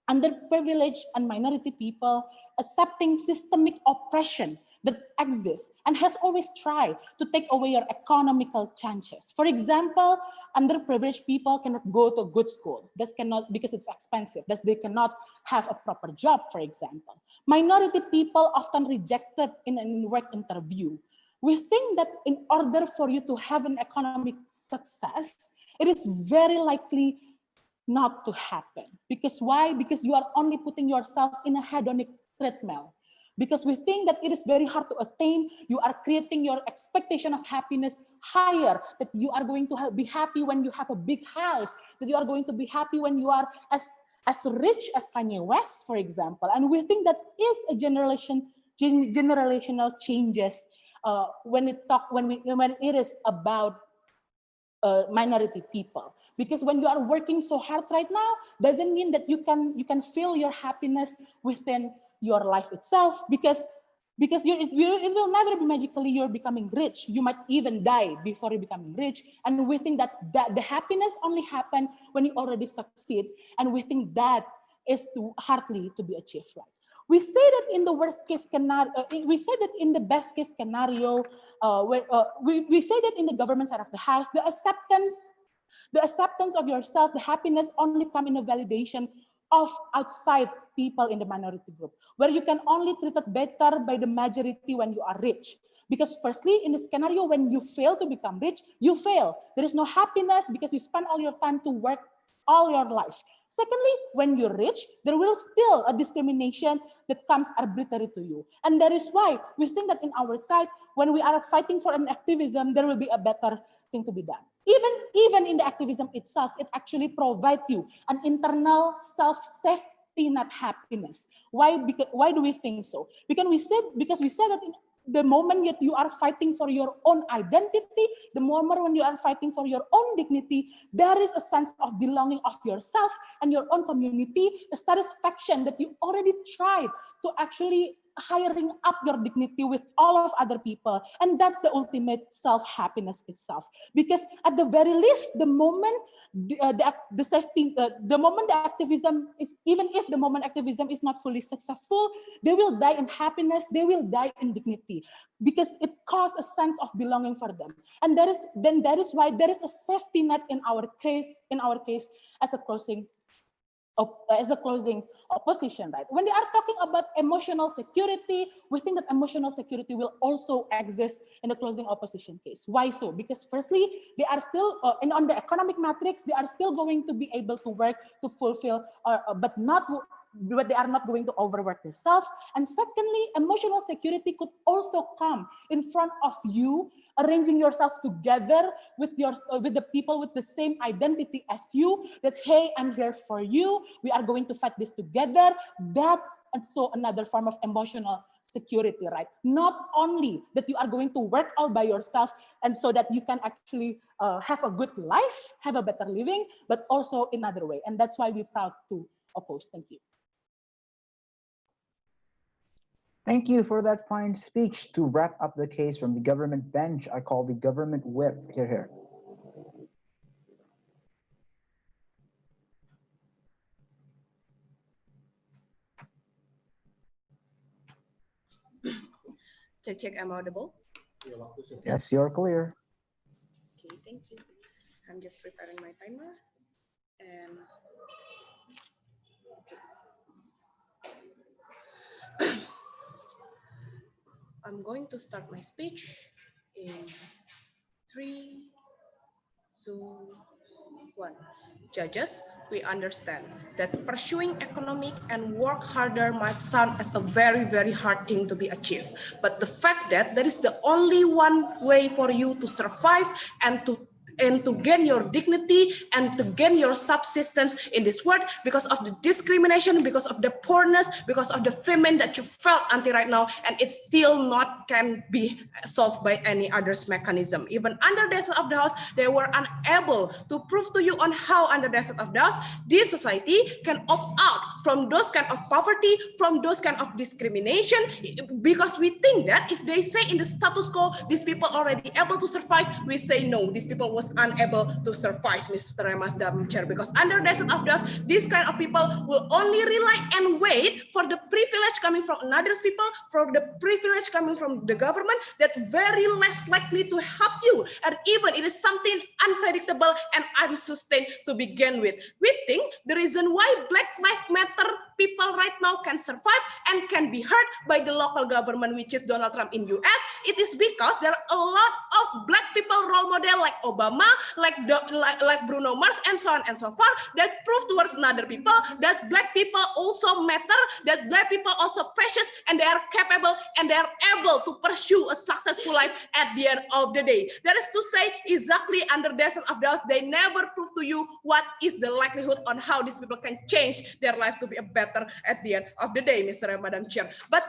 underprivileged and minority people accepting systemic oppression that exists and has always tried to take away your economical chances. For example, underprivileged people cannot go to a good school. This cannot, because it's expensive. Thus, they cannot have a proper job, for example. Minority people often rejected in an work interview. We think that in order for you to have an economic success, it is very likely not to happen. Because why? Because you are only putting yourself in a hedonic treadmill. because we think that it is very hard to attain. You are creating your expectation of happiness higher, that you are going to be happy when you have a big house, that you are going to be happy when you are as rich as Kanye West, for example. And we think that is a generational changes when it is about minority people. Because when you are working so hard right now, doesn't mean that you can feel your happiness within your life itself, because it will never be magically you're becoming rich. You might even die before you becoming rich. And we think that the happiness only happen when you already succeed. And we think that is hardly to be achieved, right? We say that in the worst case scenario, we say that in the best case scenario, we say that in the government side of the house, the acceptance of yourself, the happiness only come in a validation of outside people in the minority group, where you can only treated better by the majority when you are rich. Because firstly, in the scenario when you fail to become rich, you fail. There is no happiness because you spend all your time to work all your life. Secondly, when you're rich, there will still a discrimination that comes arbitrary to you. And that is why we think that in our side, when we are fighting for an activism, there will be a better thing to be done. Even in the activism itself, it actually provides you an internal self-safety net happiness. Why do we think so? Because we said that in the moment that you are fighting for your own identity, the moment when you are fighting for your own dignity, there is a sense of belonging of yourself and your own community, a satisfaction that you already tried to actually hiring up your dignity with all of other people. And that's the ultimate self-happiness itself. Because at the very least, the moment the activism is, even if the moment activism is not fully successful, they will die in happiness, they will die in dignity, because it causes a sense of belonging for them. And that is why there is a safety net in our case as a closing opposition, right? When they are talking about emotional security, we think that emotional security will also exist in the closing opposition case. Why so? Because firstly, they are still, on the economic matrix, they are still going to be able to work to fulfill, but they are not going to overwork themselves. And secondly, emotional security could also come in front of you, arranging yourself together with the people with the same identity as you, that, hey, I'm here for you, we are going to fight this together. That and so another form of emotional security, right? Not only that you are going to work all by yourself and so that you can actually have a good life, have a better living, but also in another way. And that's why we're proud to oppose. Thank you. Thank you for that fine speech. To wrap up the case from the government bench, I call the government whip. Here. Check, I'm audible. Yes, you're clear. Okay, thank you. I'm just preparing my timer. And okay. I'm going to start my speech in 3, 2, 1. Judges, we understand that pursuing economic and work harder might sound as a very, very hard thing to be achieved. But the fact that there is the only one way for you to survive and to gain your dignity and to gain your subsistence in this world, because of the discrimination, because of the poorness, because of the famine that you felt until right now, and it still not can be solved by any other's mechanism. Even under the Desert of the House, they were unable to prove to you on how under the Desert of the House, this society can opt out from those kind of poverty, from those kind of discrimination, because we think that if they say in the status quo, these people already able to survive, we say no, these people was unable to survive, Mr. Remasdam Chair, because under Desert of Dust, these kind of people will only rely and wait for the privilege coming from another people, for the privilege coming from the government that very less likely to help you, and even it is something unpredictable and unsustained to begin with. We think the reason why Black Lives Matter people right now can survive and can be heard by the local government, which is Donald Trump in US, it is because there are a lot of Black people role model like Obama, Obama, like Bruno Mars, and so on and so forth, that prove towards other people that Black people also matter, that Black people also precious, and they are capable and they are able to pursue a successful life at the end of the day. That is to say, exactly under Descent of Daos, they never prove to you what is the likelihood on how these people can change their life to be a better at the end of the day, Mr. and Madam Chair. But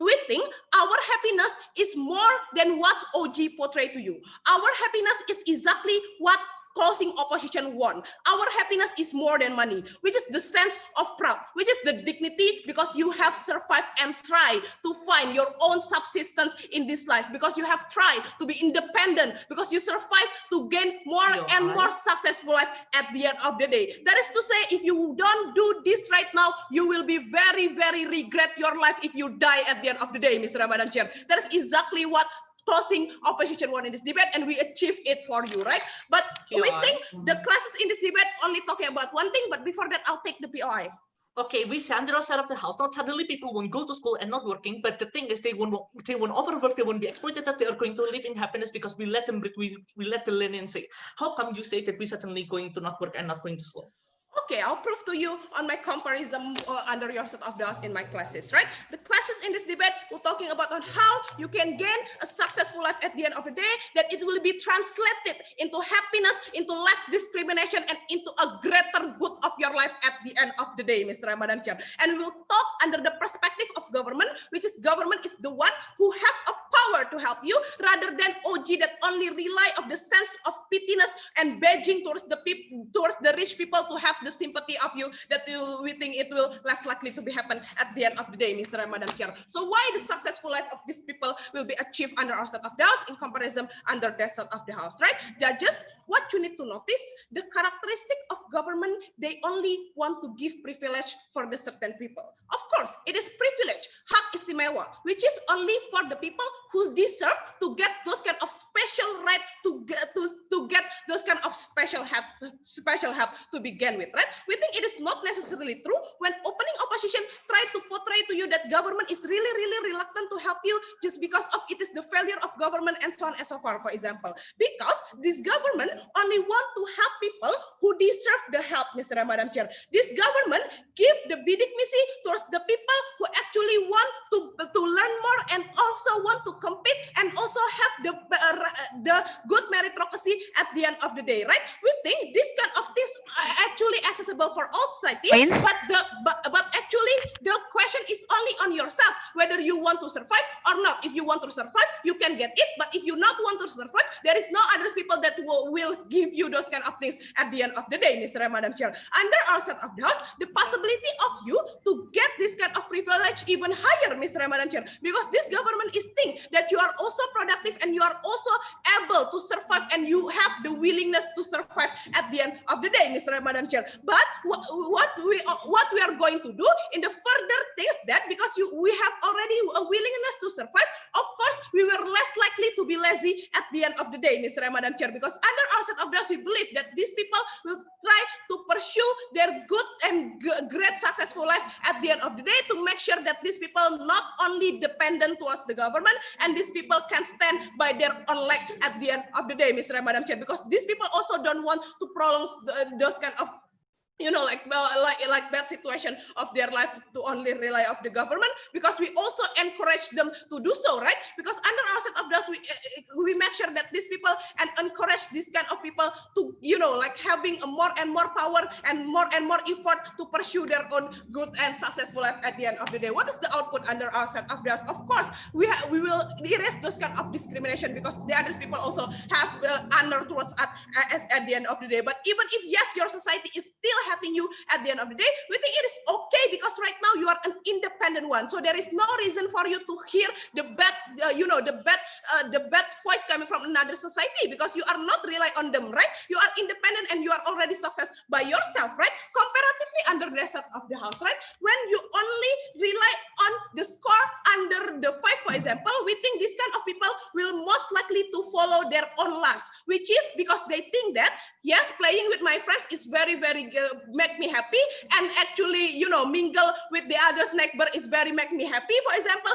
we think our happiness is more than what OG portrayed to you. Our happiness is exactly what closing opposition won. Our happiness is more than money, which is the sense of proud, which is the dignity because you have survived and tried to find your own subsistence in this life, because you have tried to be independent, because you survived to gain more and more successful life at the end of the day. That is to say, if you don't do this right now, you will be very, very regret your life if you die at the end of the day, Mr. Ramadan Chair. That is exactly what closing opposition won in this debate, and we achieved it for you, right? But we think the classes in this debate only talking about one thing, but before that, I'll take the POI. Okay, we say on the outside of the house, not suddenly people won't go to school and not working, but the thing is they won't overwork, they won't be exploited, that they are going to live in happiness because we let them breathe, we let the leniency. How come you say that we suddenly going to not work and not going to school? Okay, I'll prove to you on my comparison under your set of DOS in my classes, right? The classes in this debate we're talking about on how you can gain a successful life at the end of the day, that it will be translated into happiness, into less discrimination, and into a greater good of your life at the end of the day, Mr. Ramadan Chair. And we'll talk under the perspective of government, which is government is the one who have a power to help you, rather than OG that only rely of the sense of pittiness and begging towards the people, towards the rich people to have the sympathy of you, that we think it will less likely to be happen at the end of the day, Mr. Madam Chair. So why the successful life of these people will be achieved under our set of DAOs in comparison under their set of the house, right? Judges, what you need to notice, the characteristic of government, they only want to give privilege for the certain people. Of course, it is privilege, hak istimewa, which is only for the people who deserve to get those kind of special right to get those kind of special help to begin with, right? We think it is not necessarily true when opening opposition try to portray to you that government is really, really reluctant to help you just because of it is the failure of government and so on and so forth, for example. Because this government only want to help people who deserve the help, Mr. Madam Chair. This government give the bidik misi towards the people who actually want to learn more and also want to compete and also have the good meritocracy at the end of the day, right? We think this kind of things are actually accessible for all society, but actually the question is only on yourself whether you want to survive or not. If you want to survive, you can get it, but if you not want to survive, there is no other people that will give you those kind of things at the end of the day, Mr. Madam Chair. Under our set of DOS, the possibility of you to get this kind of privilege even higher, Mr. Madam Chair, because this government is think that you are also productive and you are also able to survive and you have the willingness to survive at the end of the day, Mr. Madam Chair. But what we are going to do in the further things that because we have already a willingness to survive, of course we were less likely to be lazy at the end of the day, Mr. Madam Chair, because under our set of DOS we believe that these people will try to pursue their good and great successful life at the end of the day to make sure that these people not only dependent towards the government and these people can stand by their own leg at the end of the day, Mr. Madam Chair, because these people also don't want to prolong those kind of like bad situation of their life to only rely of the government, because we also encourage them to do so, right? Because under our set of DOS, we make sure that these people and encourage this kind of people to, like having a more and more power and more effort to pursue their own good and successful life at the end of the day. What is the output under our set of DOS? Of course, we will erase those kind of discrimination because the other people also have honor towards us at the end of the day. But even if, yes, your society is still helping you at the end of the day, we think it is okay because right now you are an independent one. So there is no reason for you to hear the bad, the bad voice coming from another society because you are not rely on them, right? You are independent and you are already success by yourself, right? Comparatively under the rest of the house, right? When you only rely on the score under the 5, for example, we think this kind of people will most likely to follow their own last, which is because they think that, yes, playing with my friends is very, very make me happy, and actually, you know, mingle with the others neighbor is very make me happy. For example,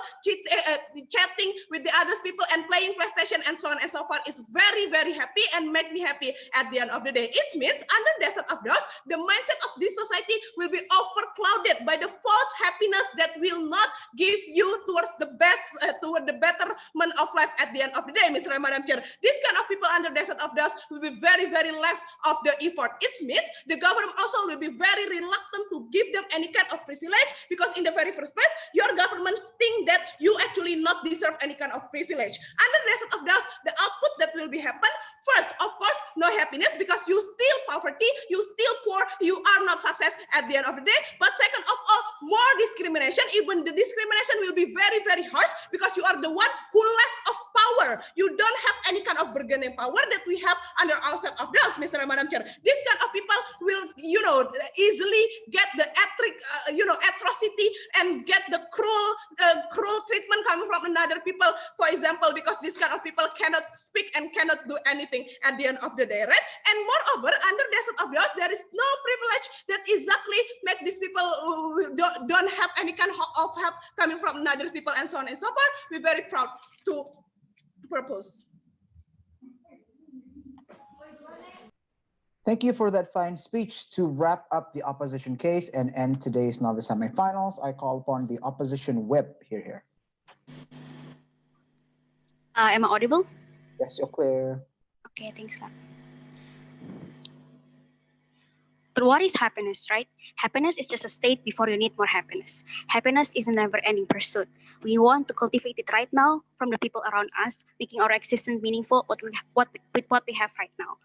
chatting with the others people and playing PlayStation and so on and so forth is very, very happy and make me happy at the end of the day. It means under the set of those, the mindset of this society will be overclouded by the false happiness that will not give you towards the best, toward the betterment of life at the end of the day, Mr. and Madam Chair. This kind of people under the set of those will be very, very less of the effort. It means the government also will be very reluctant to give them any kind of privilege, because in the very first place, your government think that you actually not deserve any kind of privilege. Under the set of those, the output that will be happen, first, of course, no happiness because you still poverty, you still poor, you are not success at the end of the day. But second of all, more discrimination. Even the discrimination will be very, very harsh because you are the one who less of power. You don't have any kind of bargaining power that we have under our set of those, Mr. and Madam Chair. This kind of people will, you know, easily get the atrocity and get the cruel treatment coming from another people, for example, because this kind of people cannot speak and cannot do anything at the end of the day, right? And moreover, under the set of those, there is no privilege that exactly make these people who don't have any kind of help coming from another people and so on and so forth. We're very proud to propose. Thank you for that fine speech. To wrap up the opposition case and end today's Novice Semifinals, I call upon the opposition whip here. Am I audible? Yes, you're clear. Okay, thanks, Kak. But what is happiness, right? Happiness is just a state before you need more happiness. Happiness is a never-ending pursuit. We want to cultivate it right now from the people around us, making our existence meaningful with what we have right now.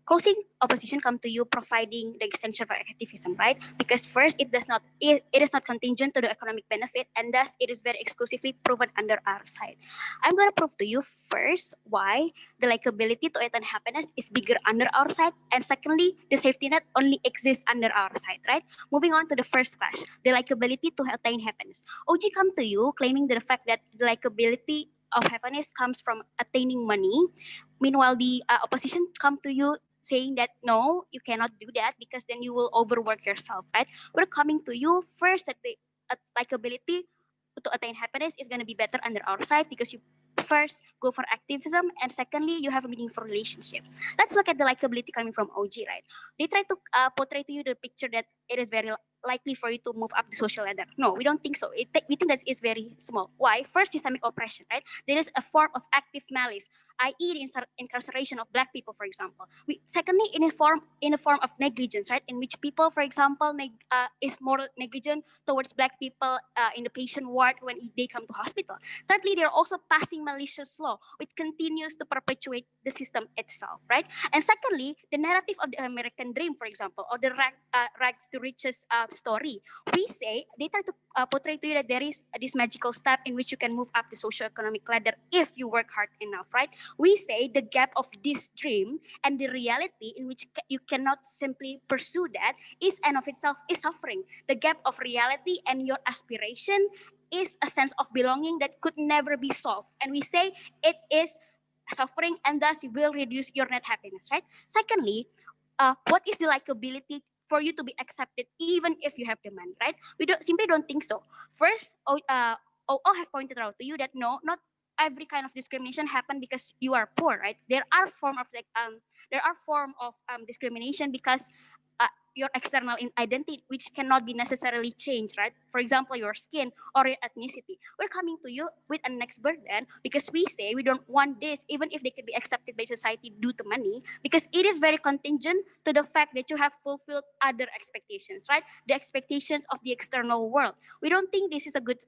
Closing opposition come to you providing the extension of activism, right? Because first, it is not contingent to the economic benefit, and thus it is very exclusively proven under our side. I'm gonna prove to you first why the likability to attain happiness is bigger under our side, and secondly, the safety net only exists under our side, right? Moving on to the first clash, the likability to attain happiness. OG come to you claiming the fact that the likability of happiness comes from attaining money. Meanwhile, the opposition come to you saying that no, you cannot do that because then you will overwork yourself, right? We're coming to you first that the likability to attain happiness is going to be better under our side because you first go for activism, and secondly, you have a meaningful relationship. Let's look at the likability coming from OG, right? They try to portray to you the picture that it is very likely for you to move up the social ladder. No, we don't think so. We think that is very small. Why? First, systemic oppression, right? There is a form of active malice, i.e. the incarceration of Black people, for example. Secondly, in a form of negligence, right? In which people, for example, is more negligent towards Black people in the patient ward when they come to hospital. Thirdly, they're also passing malicious law, which continues to perpetuate the system itself, right? And secondly, the narrative of the American dream, for example, or the rags to riches story. We say, they try to portray to you that there is this magical step in which you can move up the socio-economic ladder if you work hard enough, right? We say the gap of this dream and the reality in which you cannot simply pursue that is and of itself is suffering. The gap of reality and your aspiration is a sense of belonging that could never be solved. And we say it is suffering and thus you will reduce your net happiness, right? Secondly, what is the likability for you to be accepted even if you have the money, right? We don't think so. First, OO have pointed out to you that no, not every kind of discrimination happen because you are poor, right? There are form of discrimination because your external identity, which cannot be necessarily changed, right? For example, your skin or your ethnicity. We're coming to you with a next burden because we say we don't want this, even if they can be accepted by society due to money, because it is very contingent to the fact that you have fulfilled other expectations, right? The expectations of the external world. We don't think this is a good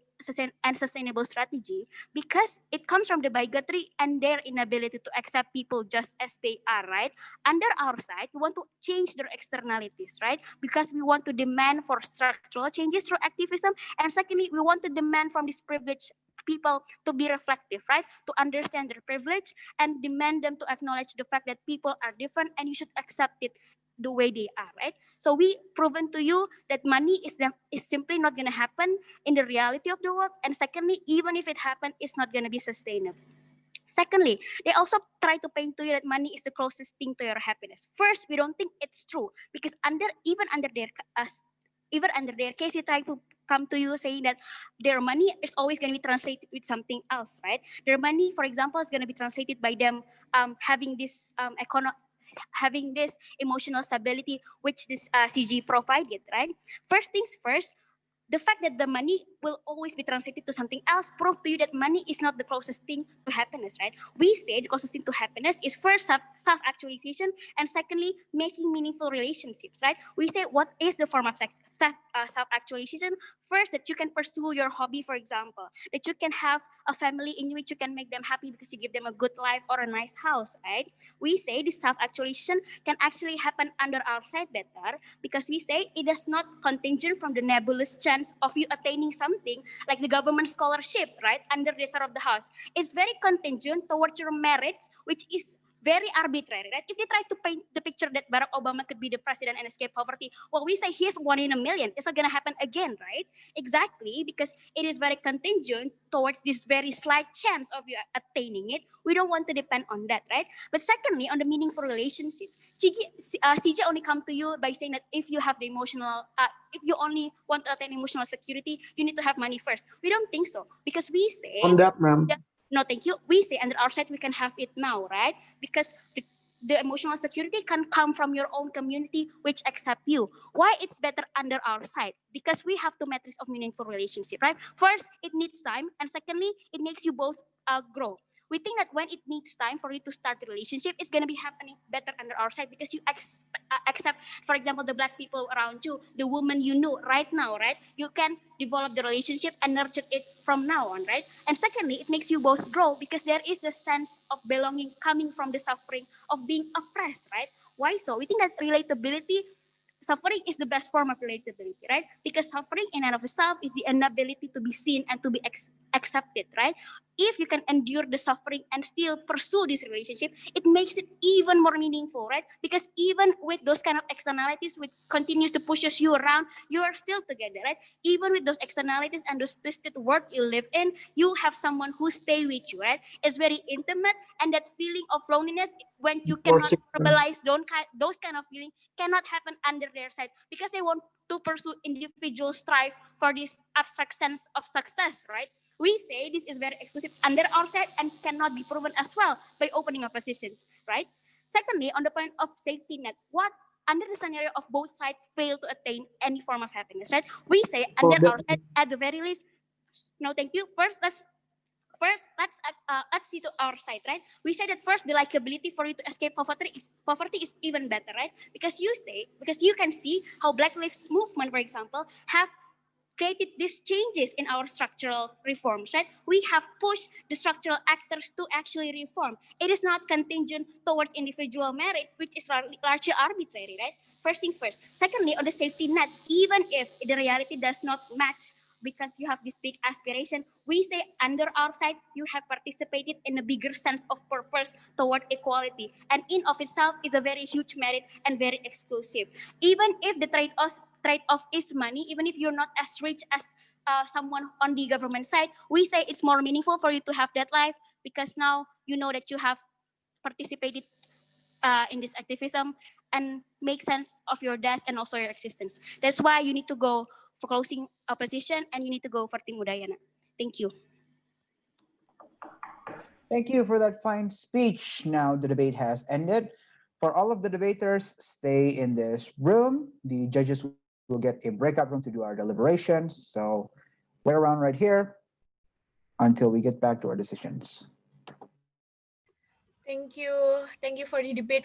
and sustainable strategy because it comes from the bigotry and their inability to accept people just as they are, right? Under our side, we want to change their externalities, right? Because we want to demand for structural changes through activism. And secondly, we want to demand from these privileged people to be reflective, right? To understand their privilege and demand them to acknowledge the fact that people are different and you should accept it the way they are, right? So we proven to you that money is simply not going to happen in the reality of the world. And secondly, even if it happens, it's not going to be sustainable. Secondly, they also try to paint to you that money is the closest thing to your happiness. First, we don't think it's true because even under their case, they try to come to you saying that their money is always going to be translated with something else, right? Their money, for example, is going to be translated by them having this having this emotional stability which this CG provided, right? First things first, the fact that the money will always be translated to something else prove to you that money is not the closest thing to happiness, right? We say the closest thing to happiness is first self-actualization, and secondly, making meaningful relationships, right? We say what is the form of self-actualization? First, that you can pursue your hobby, for example, that you can have a family in which you can make them happy because you give them a good life or a nice house, right? We say this self-actualization can actually happen under our side better because we say it is not contingent from the nebulous chance of you attaining something like the government scholarship, right, under the side of the house. It's very contingent towards your merits, which is very arbitrary, right? If they try to paint the picture that Barack Obama could be the president and escape poverty, well, we say he's 1 in a million. It's not going to happen again, right? Exactly, because it is very contingent towards this very slight chance of you attaining it. We don't want to depend on that, right? But secondly, on the meaningful relationship, CJ only come to you by saying that if you have the emotional, if you only want to attain emotional security, you need to have money first. We don't think so because we say On that, ma'am. no, thank you. We say under our side we can have it now, right? Because the emotional security can come from your own community which accept you. Why it's better under our side? Because we have two metrics of meaningful relationship, right? First, it needs time, and secondly, it makes you both grow. We think that when it needs time for you to start the relationship, it's going to be happening better under our side because you accept, for example, the black people around you, the woman you know right now, right? You can develop the relationship and nurture it from now on, right? And secondly, it makes you both grow because there is the sense of belonging coming from the suffering of being oppressed, right? Why so? We think that suffering is the best form of relatability, right? Because suffering in and of itself is the inability to be seen and to be accepted, right? If you can endure the suffering and still pursue this relationship, it makes it even more meaningful, right? Because even with those kind of externalities, which continues to pushes you around, you are still together, right? Even with those externalities and those twisted world you live in, you have someone who stay with you, right? It's very intimate, and that feeling of loneliness, when you cannot verbalize those kind of feelings, cannot happen under their side because they want to pursue individual strive for this abstract sense of success, right? We say this is very exclusive under our side and cannot be proven as well by opening up positions, right? Secondly, on the point of safety net, what under the scenario of both sides fail to attain any form of happiness, right? We say under our side, at the very least, no, thank you. Let's see to our side, right? We say that first the likability for you to escape poverty is even better, right? Because you can see how Black Lives Movement, for example, have created these changes in our structural reforms, right? We have pushed the structural actors to actually reform. It is not contingent towards individual merit, which is largely arbitrary, right? First things first. Secondly, on the safety net, even if the reality does not match because you have this big aspiration, we say under our side, you have participated in a bigger sense of purpose toward equality. And in of itself is a very huge merit and very exclusive. Even if the trade-off is money, even if you're not as rich as someone on the government side, we say it's more meaningful for you to have that life because now you know that you have participated in this activism and make sense of your death and also your existence. That's why you need to go for closing opposition and you need to go for Team Udayana. Thank you. Thank you for that fine speech. Now the debate has ended. For all of the debaters, stay in this room. The judges will get a breakout room to do our deliberations. So wait around right here until we get back to our decisions. Thank you for the debate,